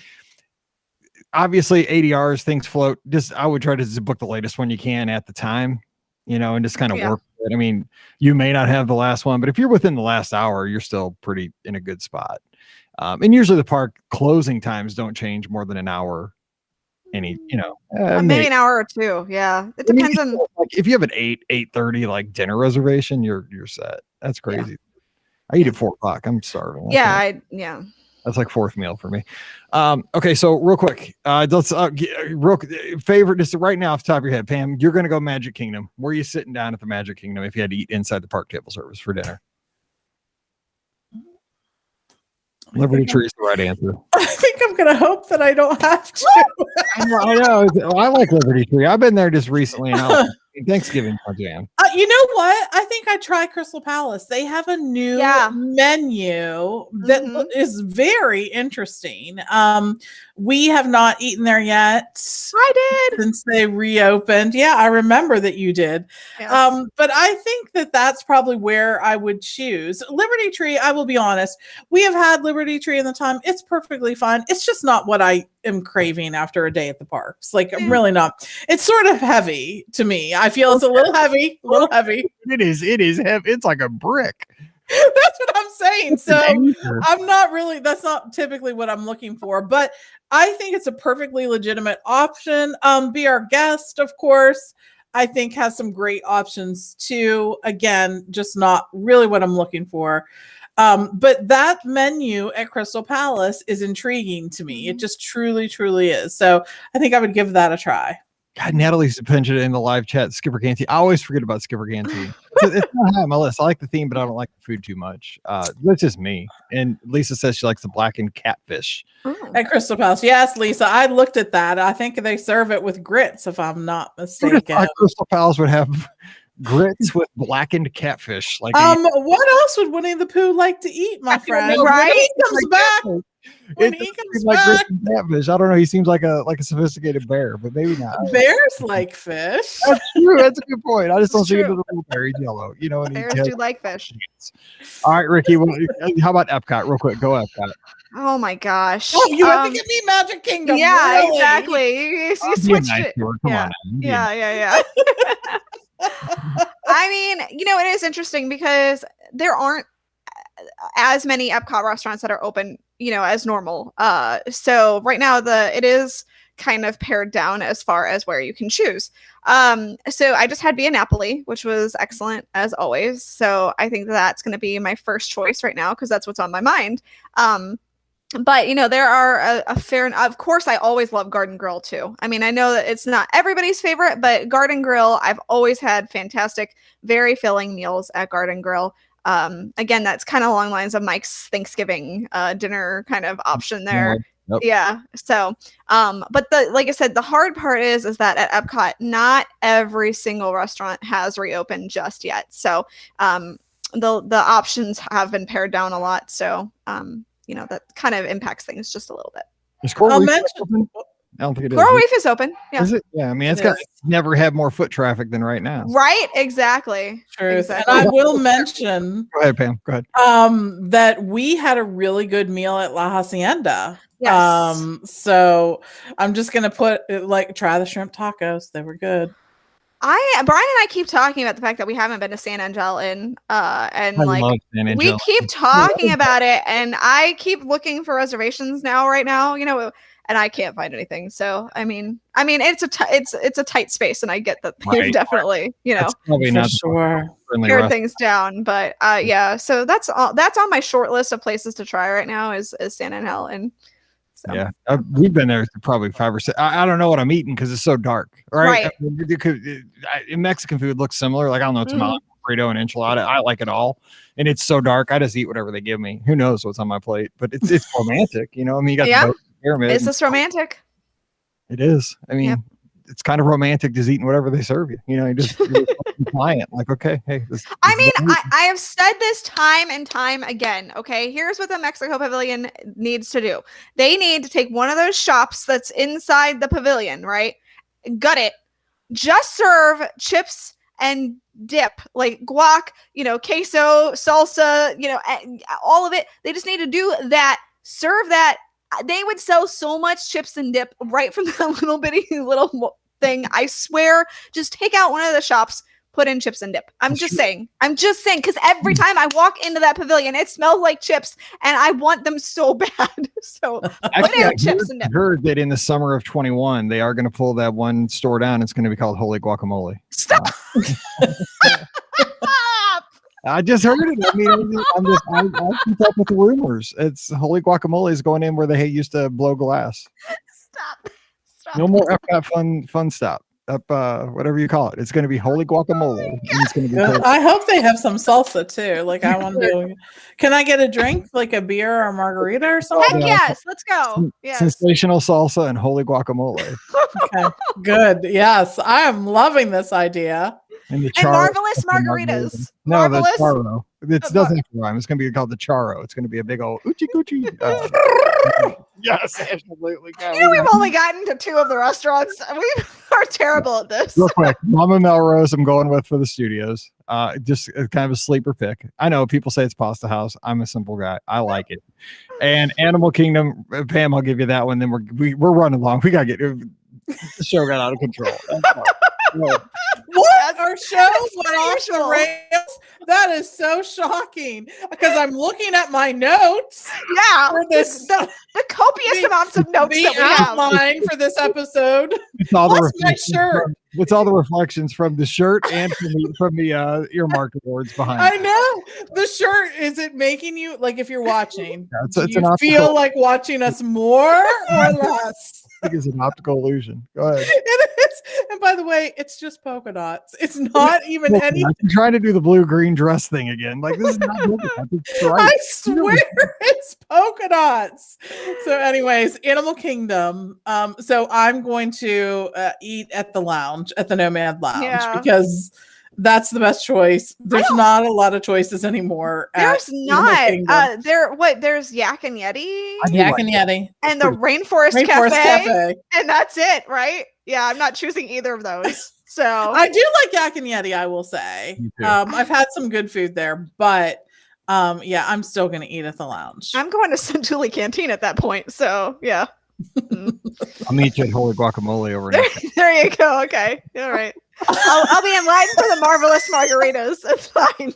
obviously ADRs, things float. Just I would try to just book the latest one you can at the time, and just kind of work with it. I mean, you may not have the last one, but if you're within the last hour, you're still pretty in a good spot. And usually the park closing times don't change more than an hour. Maybe an hour or two. Yeah, it depends on. Like if you have an 8:30 like dinner reservation, you're set. That's crazy. I eat at 4:00. I'm starving. That's like fourth meal for me. Okay, so real quick, let's favorite just right now off the top of your head, Pam. You're gonna go Magic Kingdom. Where are you sitting down at the Magic Kingdom if you had to eat inside the park table service for dinner? Liberty Tree is the right answer. I think I'm gonna hope that I don't have to. I know. I like Liberty Tree. I've been there just recently, and Thanksgiving jam. You know what? I think I try Crystal Palace. They have a new menu that is very interesting. We have not eaten there yet. I did since they reopened. Yeah, I remember that you did. Yes. But I think that that's probably where I would choose Liberty Tree. I will be honest. We have had Liberty Tree in the time. It's perfectly fine. It's just not what I am craving after a day at the parks. Like I'm really not. It's sort of heavy to me. I feel it's a little heavy. It is heavy. It's like a brick. That's what I'm saying. So I'm not really, that's not typically what I'm looking for, but I think it's a perfectly legitimate option. Be Our Guest, of course, I think has some great options too. Again, just not really what I'm looking for. But that menu at Crystal Palace is intriguing to me. It just truly, truly is. So I think I would give that a try. God, Natalie's mentioned it in the live chat. Skipper Canteen. I always forget about Skipper Canteen. It's not high on my list. I like the theme, but I don't like the food too much. That's just me. And Lisa says she likes the blackened catfish at Crystal Palace. Yes, Lisa, I looked at that. I think they serve it with grits, if I'm not mistaken. Crystal Palace would have grits with blackened catfish. Like what else would Winnie the Pooh like to eat, my friend? Right? When he comes back. When he comes back, catfish. I don't know. He seems like a sophisticated bear, but maybe not. Bears like fish. That's true. That's a good point. I just don't see it as a little bear. He's yellow. And bears do like fish. All right, Ricky. How about Epcot? Real quick, go Epcot. Oh my gosh! Oh, you have to give me Magic Kingdom. Yeah, really. exactly. You switched it. Come on. Yeah. I mean, it is interesting because there aren't as many Epcot restaurants that are open, as normal. So right now it is kind of pared down as far as where you can choose. So I just had Via Napoli, which was excellent as always. So I think that's going to be my first choice right now because that's what's on my mind. But there are a fair, of course, I always love Garden Grill too. I mean, I know that it's not everybody's favorite, but Garden Grill, I've always had fantastic, very filling meals at Garden Grill. Again, that's kind of along the lines of Mike's Thanksgiving dinner kind of option there. Yep. Yeah. So, but like I said, the hard part is that at Epcot, not every single restaurant has reopened just yet. So, the options have been pared down a lot. So, that kind of impacts things just a little bit. Is Coral Reef open? I don't think it is. Coral Reef is open. Yeah. Is it? Yeah. I mean, it's never had more foot traffic than right now. Right. Exactly. Exactly. And I will mention. Go ahead, Pam. Go ahead. That we had a really good meal at La Hacienda. Yes. So I'm just gonna try the shrimp tacos. They were good. Brian and I keep talking about the fact that we haven't been to San Angel and we keep talking about it, and I keep looking for reservations right now, and I can't find anything. So I mean, it's a tight space, and I get that they've definitely, That's probably not pared things down, but yeah. So that's on my short list of places to try right now is San Angel, and. So. Yeah, we've been there probably 5 or 6. I don't know what I'm eating because it's so dark. Right. I mean, Mexican food looks similar. Like I don't know, tamale, burrito, and enchilada. I like it all, and it's so dark. I just eat whatever they give me. Who knows what's on my plate? But it's romantic. I mean, you got the pyramid. Is this romantic? It is. I mean, it's kind of romantic just eating whatever they serve you. You just compliant. Like, okay, hey. I mean, I have said this time and time again. Okay, here's what the Mexico Pavilion needs to do. They need to take one of those shops that's inside the pavilion, right? Gut it. Just serve chips and dip, like guac, queso, salsa, all of it. They just need to do that. Serve that they would sell so much chips and dip right from that little bitty little thing. I swear, just take out one of the shops, put in chips and dip. I'm just saying, because every time I walk into that pavilion, it smells like chips, and I want them so bad. So put in chips and dip. I heard that in the summer of 21, they are going to pull that one store down. It's going to be called Holy Guacamole. Stop. I just heard it. I mean, I keep up with the rumors. It's Holy Guacamole is going in where they used to blow glass. Stop. No more Epcot fun stop. Up whatever you call it. It's going to be Holy Guacamole. It's going to be I hope they have some salsa too. Like I want to. Can I get a drink, like a beer or a margarita or something? Heck yes, let's go. Yes. Sensational salsa and Holy Guacamole. Okay, good. Yes, I am loving this idea. And marvelous margaritas. No, marvelous. That's Charo. It doesn't have to rhyme. It's going to be called the Charo. It's going to be a big old oochie coochie. Yes, absolutely. We've only gotten to 2 of the restaurants. We are terrible at this. Real quick, Mama Melrose, I'm going with for the studios. Just kind of a sleeper pick. I know people say it's Pasta House. I'm a simple guy. I like it. And Animal Kingdom, Pam, I'll give you that one. Then we're running long. We got to get the show got out of control. What? Our shows went off the rails? That is so shocking because I'm looking at my notes. Yeah, the copious amounts of notes that we have. Outline for this episode. It's all my shirt. It's all the reflections from the shirt and from the earmark awards behind. I know the shirt. Is it making you like if you're watching? Yeah, do you feel like watching us more or less? I think it's an optical illusion. Go ahead. It is. And by the way, it's just polka dots. It's not even any. I'm trying to do the blue-green dress thing again. Like this is not polka dots. It's I swear it's polka dots. So, anyways, Animal Kingdom. So I'm going to eat at the lounge, at the Nomad Lounge, because that's the best choice. There's not a lot of choices anymore. There's not. There's Yak and Yeti. Yak and Yeti. And the Rainforest Cafe. And that's it, right? Yeah, I'm not choosing either of those. So I do like Yak and Yeti, I will say. I've had some good food there, but I'm still gonna eat at the lounge. I'm going to Centuli Canteen at that point. So yeah. I'll meet you at Holy Guacamole over there you go. Okay. All right. I'll be in line for the marvelous margaritas. That's fine.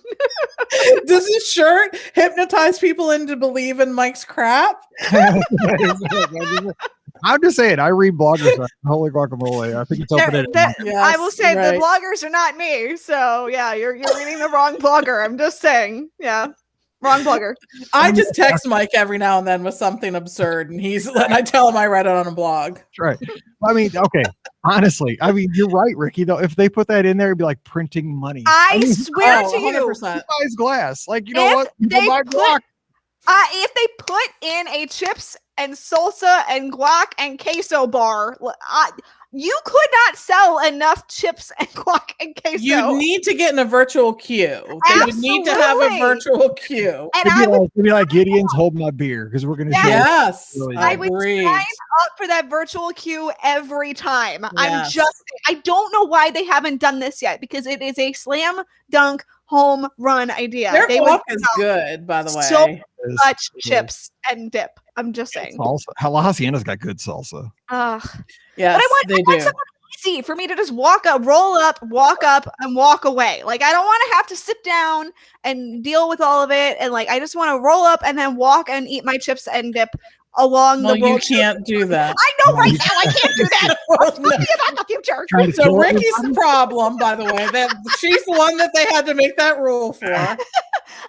Does this shirt hypnotize people into believe in Mike's crap? I'm just saying, I read bloggers on Holy Guacamole. I think it's open. I will say the bloggers are not me. So yeah, you're reading the wrong blogger. I'm just saying. Yeah. Wrong blogger. I just text Mike every now and then with something absurd, and I tell him I read it on a blog. That's right. I mean, okay. Honestly, I mean, you're right, Ricky. Though, if they put that in there, it'd be like printing money. I swear to you, 100%. Buys glass. Like you know what? People buy guac. If they put in a chips and salsa and guac and queso bar, you could not sell enough chips and guac and queso. You need to get in a virtual queue. They would need to have a virtual queue. And it'd be like Gideon's hold my beer because we're going to. Yes, I would sign up for that virtual queue every time. Yes. I don't know why they haven't done this yet because it is a slam dunk home run idea. Their guac is good, by the way. So much chips and dip. I'm just saying. Salsa. La Hacienda's got good salsa. Yes, but I want something easy for me to just roll up, walk up, and walk away. Like I don't want to have to sit down and deal with all of it. And like I just want to roll up and then walk and eat my chips and dip along the road. You can't do that. I know right now I can't do that. Talk to me about the future. So Ricky's the problem, by the way. That she's the one that they had to make that rule for.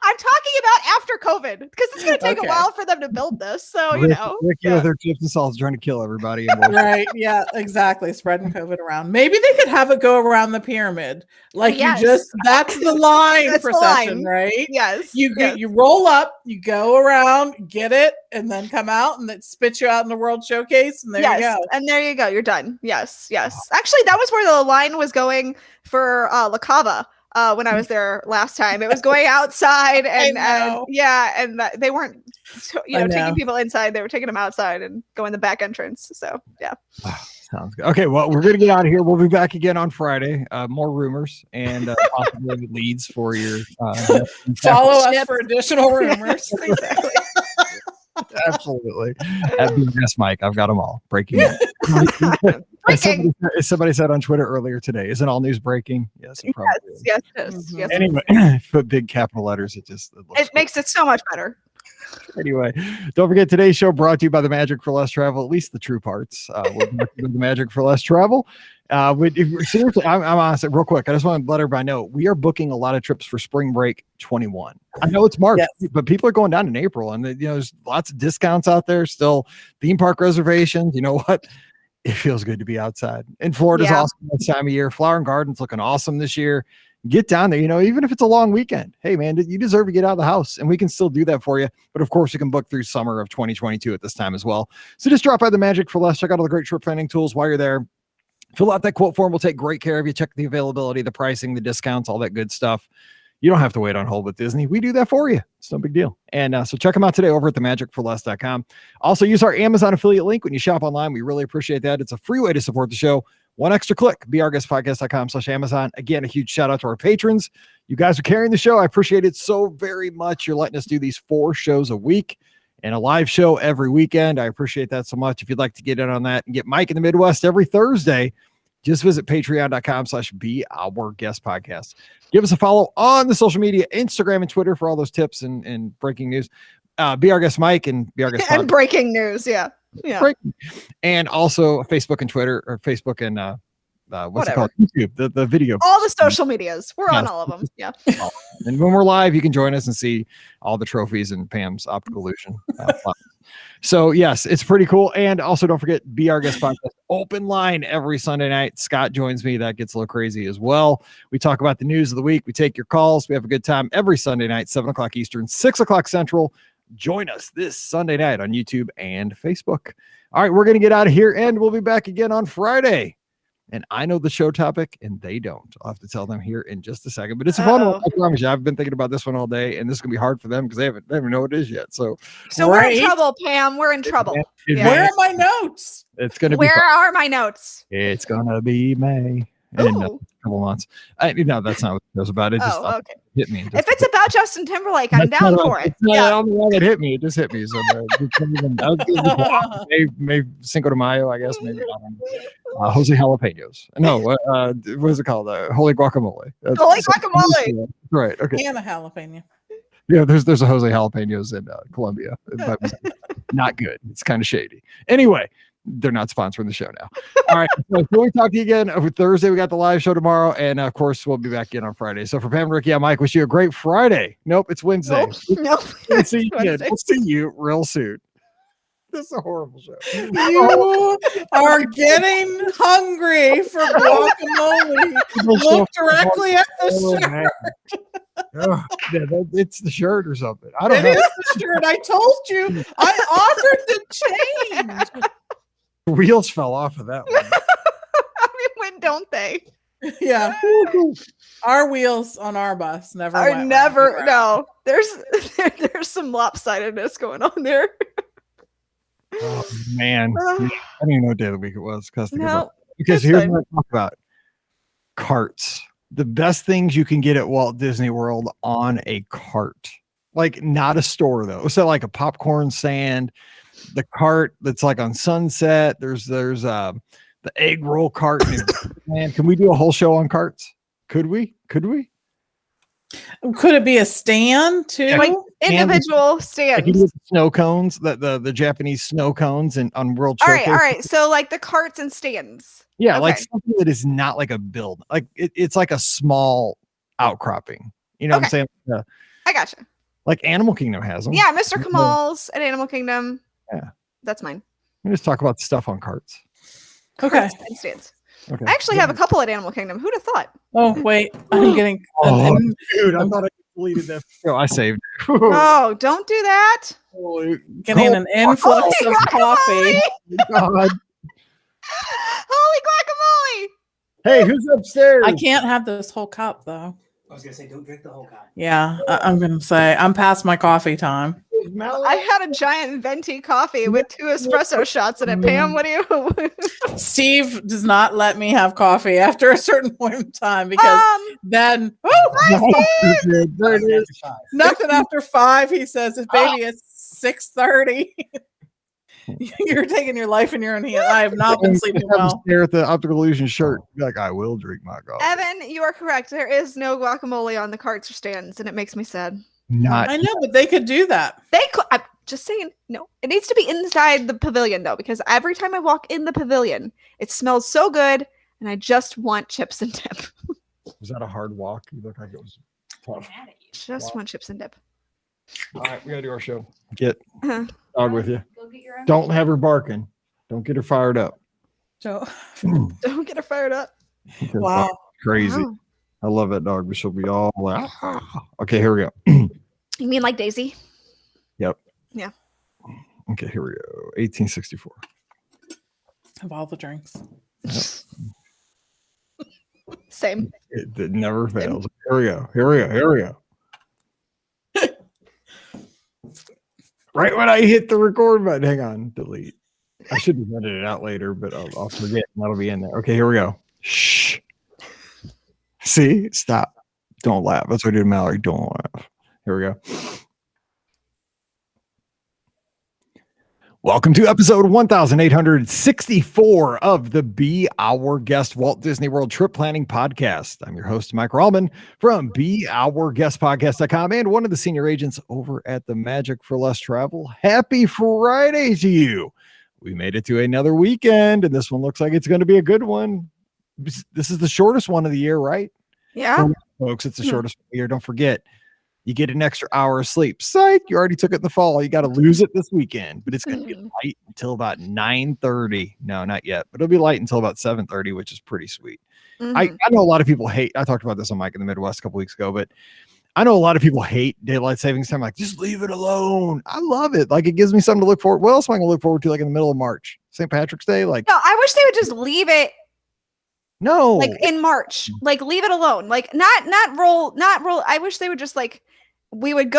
I'm talking about after COVID because it's going to take a while for them to build this. So Ricky with her chips and salsa trying to kill everybody. Right? Yeah, exactly. Spreading COVID around. Maybe they could have it go around the pyramid. Like that's the line procession, right? Yes. You roll up, you go around, get it, and then come out, and it spits you out in the World Showcase, and there you go. And there you go. You're done. Yes. Actually, that was where the line was going for La Cava. When I was there last time, it was going outside and they weren't, taking people inside. They were taking them outside and going the back entrance. So yeah. Sounds good. Okay, well, we're gonna get out of here. We'll be back again on Friday. More rumors and possibly leads for your follow us for additional rumors. Exactly. Absolutely. At BS Mike, I've got them all. Breaking news. Somebody said on Twitter earlier today, isn't all news breaking? Yes, it probably is. Yes, it is. Yes, Anyway, put big capital letters. It makes it so much better. Anyway, don't forget today's show brought to you by the Magic for Less Travel, at least the true parts. We're the Magic for Less Travel. Seriously, I'm honest, real quick. I just want to let everybody know we are booking a lot of trips for spring break 21. I know it's March, but people are going down in April, and there's lots of discounts out there. Still, theme park reservations. You know what? It feels good to be outside. And Florida's awesome this time of year. Flower and Garden's looking awesome this year. Get down there, even if it's a long weekend. Hey, man, you deserve to get out of the house, and we can still do that for you. But of course, you can book through summer of 2022 at this time as well. So just drop by the Magic for Less. Check out all the great trip planning tools while you're there. Fill out that quote form. We'll take great care of you. Check the availability, the pricing, the discounts, all that good stuff. You don't have to wait on hold with Disney. We do that for you. It's no big deal. And so check them out today over at themagicforless.com. Also, use our Amazon affiliate link when you shop online. We really appreciate that. It's a free way to support the show. One extra click, beourguestpodcast.com/Amazon. Again, a huge shout out to our patrons. You guys are carrying the show. I appreciate it so very much. You're letting us do these 4 shows a week and a live show every weekend. I appreciate that so much. If you'd like to get in on that and get Mike in the Midwest every Thursday, just visit patreon.com/beourguestpodcast. Give us a follow on the social media, Instagram and Twitter for all those tips and breaking news. Be Our Guest Mike and Be Our Guest and breaking news. Yeah. And also Facebook and Twitter, or Facebook and what's it called? YouTube, the video. All the social medias. We're on all of them. Yeah. And when we're live, you can join us and see all the trophies and Pam's optical illusion. So yes, it's pretty cool. And also don't forget, Be Our Guest Podcast open line every Sunday night. Scott joins me. That gets a little crazy as well. We talk about the news of the week. We take your calls. We have a good time every Sunday night, 7:00 Eastern, 6:00 Central. Join us this Sunday night on YouTube and Facebook. All right, we're going to get out of here, and we'll be back again on Friday. And I know the show topic, and they don't. I'll have to tell them here in just a second. But it's a fun one. I promise you. I've been thinking about this one all day, and this is going to be hard for them because they don't know what it is yet. So we're in trouble, Pam. We're in trouble. Where are my notes? It's going to be. Where are my notes? It's going to be May. In a couple months. No, that's not what it was about. It just hit me. If it's about Justin Timberlake, I'm down for it. It's not the one that hit me. It just hit me. So maybe Cinco de Mayo, I guess. Maybe Jose Jalapenos. No, what is it called? Holy Guacamole. Holy Guacamole. Right. Okay. And a jalapeno. Yeah, there's a Jose Jalapenos in Colombia, but not good. It's kind of shady. Anyway. They're not sponsoring the show now. All right. So we'll talk to you again Thursday. We got the live show tomorrow. And of course, we'll be back again on Friday. So for Pam, Ricky, I'm Mike. Wish you a great Friday. Nope, it's Wednesday. Nope. We'll see you real soon. This is a horrible show. You are getting hungry for guacamole. Look directly at the shirt. It's the shirt or something. I don't know. It is the shirt. I told you. I offered to change. The wheels fell off of that one. I mean, when don't they? Yeah. Our wheels on our bus never are never. No, there's some lopsidedness going on there. Oh man, I don't even know what day of the week it was. Because here's what I talk about: carts. The best things you can get at Walt Disney World on a cart, like not a store though. So like a popcorn stand. The cart that's like on Sunset. There's the egg roll cart. Man, can we do a whole show on carts? Could we? Could it be a stand too? Yeah, like individual stands. Like snow cones, the Japanese snow cones and on World Showcase. All right. So like the carts and stands. Yeah, like something that is not like a build. Like it's like a small outcropping. You know what I'm saying? I gotcha. Like Animal Kingdom has them. Yeah, Mr. Kamal's at Animal Kingdom. Yeah. That's mine. We just talk about the stuff on carts. Okay. Carts and stands. Okay. I actually have a couple at Animal Kingdom. Who'd have thought? Oh, wait. I'm getting... dude, I thought I deleted that. Oh, I saved it. Oh, don't do that. Getting an influx of coffee. God. Holy guacamole. Hey, who's upstairs? I can't have this whole cup, though. I was going to say, don't drink the whole cup. Yeah, I'm going to say, I'm past my coffee time. I had a giant venti coffee with 2 espresso shots in it. Pam, what do you? Steve does not let me have coffee after a certain point in time because then there it is. Nothing after 5. He says, "If baby, it's 6:30. You're taking your life in your own hands. I have not been sleeping well. Stare at the optical illusion shirt. Be like, I will drink my coffee. Evan, you are correct. There is no guacamole on the carts or stands, and it makes me sad. I know, but they could do that. I'm just saying, no. It needs to be inside the pavilion, though, because every time I walk in the pavilion, it smells so good, and I just want chips and dip. Was that a hard walk? You look like it was tough. Just want chips and dip. All right, we gotta do our show. Get dog with you. Don't have her barking. Don't get her fired up. So don't get her fired up. Wow, crazy. Wow. I love that dog, but she'll be all like, okay, here we go. You mean like Daisy? Yep. Yeah. Okay, here we go. 1864. Of all the drinks. Yep. Same. It never fails. Here we go. Here we go. Here we go. Right when I hit the record button, hang on, delete. I should have edited it out later, but I'll forget. And that'll be in there. Okay, here we go. Shh. See? Stop. Don't laugh. That's what I do to Mallory. Don't laugh. Here we go. Welcome to episode 1864 of the Be Our Guest Walt Disney World Trip Planning Podcast. I'm your host, Mike Rallman from BeOurGuestPodcast.com and one of the senior agents over at the Magic for Less Travel. Happy Friday to you. We made it to another weekend, and this one looks like it's going to be a good one. This is the shortest one of the year, right? Yeah. Folks, it's the shortest one of the year. Don't forget. You get an extra hour of sleep. Psych, you already took it in the fall. You got to lose it this weekend, but it's going to be light until about 9:30. No, not yet, but it'll be light until about 7:30, which is pretty sweet. I know a lot of people hate, I talked about this on Mike in the Midwest a couple weeks ago, but I know a lot of people hate daylight savings time. Like, just leave it alone. I love it. Like, it gives me something to look forward. What else am I going to look forward to, like in the middle of March? St. Patrick's Day? Like, no, I wish they would just leave it. No, like in March, like leave it alone. Like not roll. I wish they would just like, we would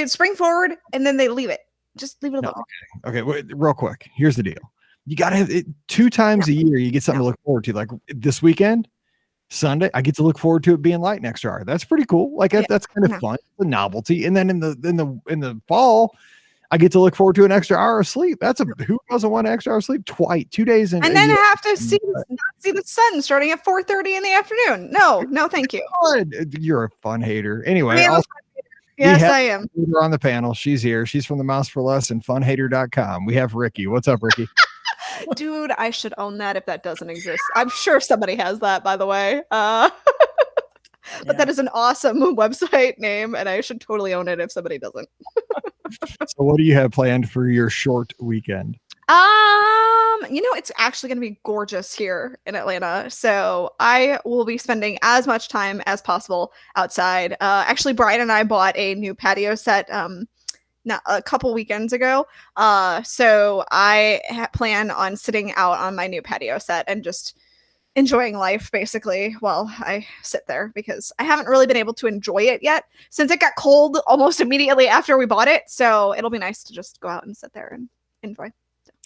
spring forward and then they leave it. Just leave it alone. No, okay. Wait, real quick. Here's the deal. You got to have it 2 times a year. You get something to look forward to. Like this weekend, Sunday, I get to look forward to it being light next hour. That's pretty cool. Like that's kind of fun, the novelty. And then in the fall, I get to look forward to an extra hour of sleep. Who doesn't want an extra hour of sleep? 2 days in. And then have to not see the sun starting at 4:30 in the afternoon. No, thank you. You're a fun hater. Anyway, yes, I am. We're on the panel. She's here. She's from the Mouse for Less and funhater.com. We have Ricky. What's up, Ricky? Dude, I should own that if that doesn't exist. I'm sure somebody has that, by the way. But that is an awesome website name, and I should totally own it if somebody doesn't. So what do you have planned for your short weekend? It's actually going to be gorgeous here in Atlanta. So I will be spending as much time as possible outside. Actually, Brian and I bought a new patio set not a couple weekends ago. So I plan on sitting out on my new patio set and just enjoying life basically while I sit there, because I haven't really been able to enjoy it yet since it got cold almost immediately after we bought it. So it'll be nice to just go out and sit there and enjoy.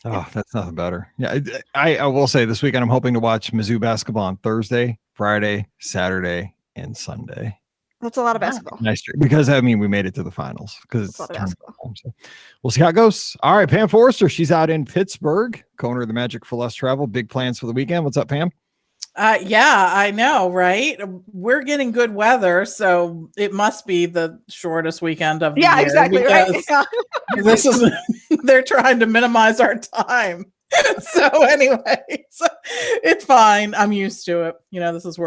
Oh, that's nothing better. Yeah, I will say this weekend I'm hoping to watch Mizzou basketball on Thursday, Friday, Saturday, and Sunday. That's a lot of basketball. Nice, because we made it to the finals because it's a lot of basketball. So we'll see how it goes. All right, Pam Forrester, she's out in Pittsburgh, co-owner of the Magic for Less Travel. Big plans for the weekend. What's up, Pam? Yeah, I know, right? We're getting good weather, so it must be the shortest weekend of the year. Exactly. Right. Yeah. This is they're trying to minimize our time. So anyway, it's fine. I'm used to it. This is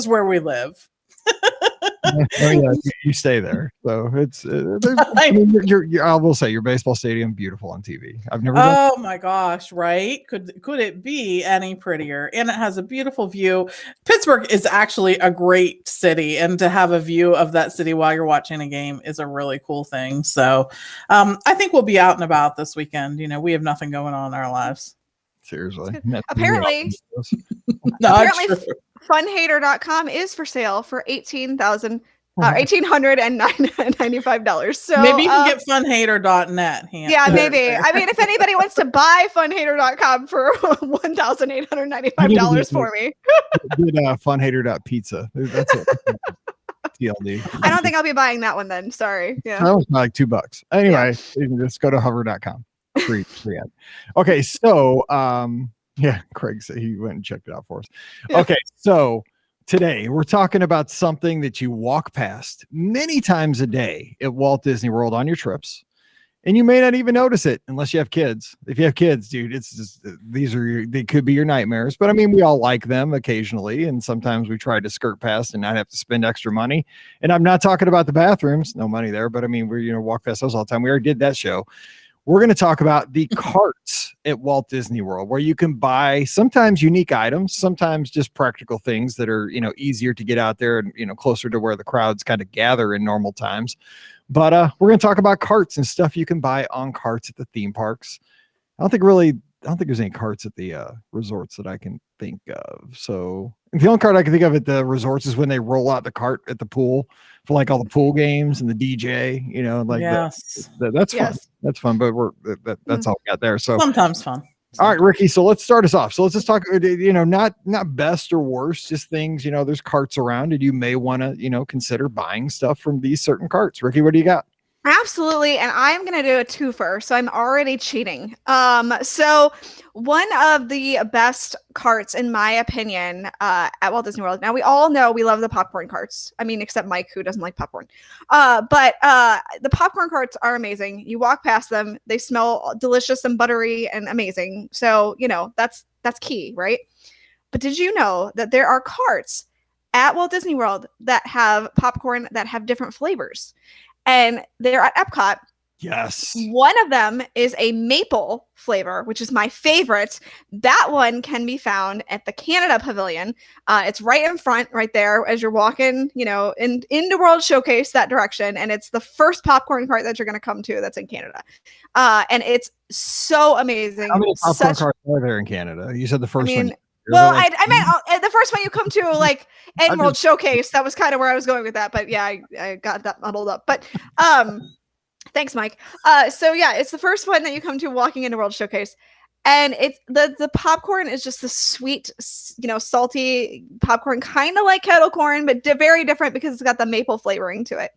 where we live. Oh yeah, you stay there, so it's. I will say your baseball stadium beautiful on TV. I've never. Oh my gosh! Right? Could it be any prettier? And it has a beautiful view. Pittsburgh is actually a great city, and to have a view of that city while you're watching a game is a really cool thing. So, I think we'll be out and about this weekend. We have nothing going on in our lives. Seriously. Apparently. Funhater.com is for sale for $1,895. So maybe you can get funhater.net. Yeah, maybe. If anybody wants to buy funhater.com for $1,895 for me. Funhater.pizza. That's it. TLD. I don't think I'll be buying that one then. Sorry. Yeah. That was like $2. Anyway, you can just go to hover.com. Free ad. Okay, so yeah, Craig said he went and checked it out for us. Yeah. Okay, so today we're talking about something that you walk past many times a day at Walt Disney World on your trips. And you may not even notice it unless you have kids. If you have kids, dude, it's just they could be your nightmares. But I mean, we all like them occasionally, and sometimes we try to skirt past and not have to spend extra money. And I'm not talking about the bathrooms, no money there. But I mean, we walk past those all the time. We already did that show. We're going to talk about the carts at Walt Disney World, where you can buy sometimes unique items, sometimes just practical things that are easier to get out there and closer to where the crowds kind of gather in normal times. But we're going to talk about carts and stuff you can buy on carts at the theme parks. I don't think there's any carts at the resorts that I can think of. So the only cart I can think of at the resorts is when they roll out the cart at the pool for like all the pool games and the DJ, yes. That's fun. That's fun. But that's all we got there. So sometimes fun. All right, Ricky. So let's start us off. So let's just talk, not best or worst, just things, there's carts around and you may want to, consider buying stuff from these certain carts. Ricky, what do you got? Absolutely. And I'm going to do a twofer. So I'm already cheating. So one of the best carts, in my opinion, at Walt Disney World. Now, we all know we love the popcorn carts. I mean, except Mike, who doesn't like popcorn. But the popcorn carts are amazing. You walk past them. They smell delicious and buttery and amazing. So, that's key, right? But did you know that there are carts at Walt Disney World that have popcorn that have different flavors? And they're at Epcot. Yes. One of them is a maple flavor, which is my favorite. That one can be found at the Canada Pavilion. It's right in front, right there, as you're walking, into World Showcase that direction. And it's the first popcorn cart that you're going to come to that's in Canada. And it's so amazing. How many popcorn carts are there in Canada? You said the first one. Well, I meant the first one you come to, like, in World Showcase. That was kind of where I was going with that. But yeah, I got that muddled up. But thanks, Mike. So yeah, it's the first one that you come to walking into World Showcase. And it's the popcorn is just the sweet, salty popcorn, kind of like kettle corn, but very different because it's got the maple flavoring to it.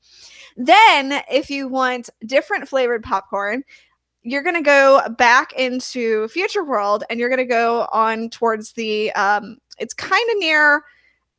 Then if you want different flavored popcorn, you're going to go back into Future World and you're going to go on towards the, it's kind of near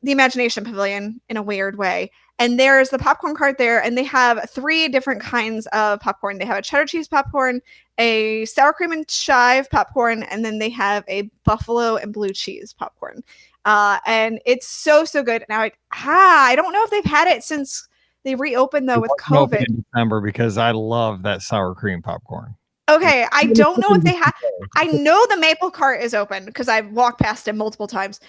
the Imagination Pavilion in a weird way. And there's the popcorn cart there, and they have 3 different kinds of popcorn. They have a cheddar cheese popcorn, a sour cream and chive popcorn, and then they have a buffalo and blue cheese popcorn. And it's so good. Now, I don't know if they've had it since they reopened, though, with COVID. In December, because I love that sour cream popcorn. Okay, I don't know if they have. I know the maple cart is open because I've walked past it multiple times.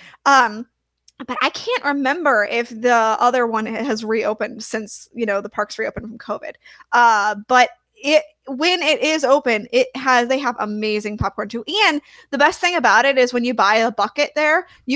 But I can't remember if the other one has reopened since, the parks reopened from COVID. But when it is open, they have amazing popcorn too. And the best thing about it is when you buy a bucket there, you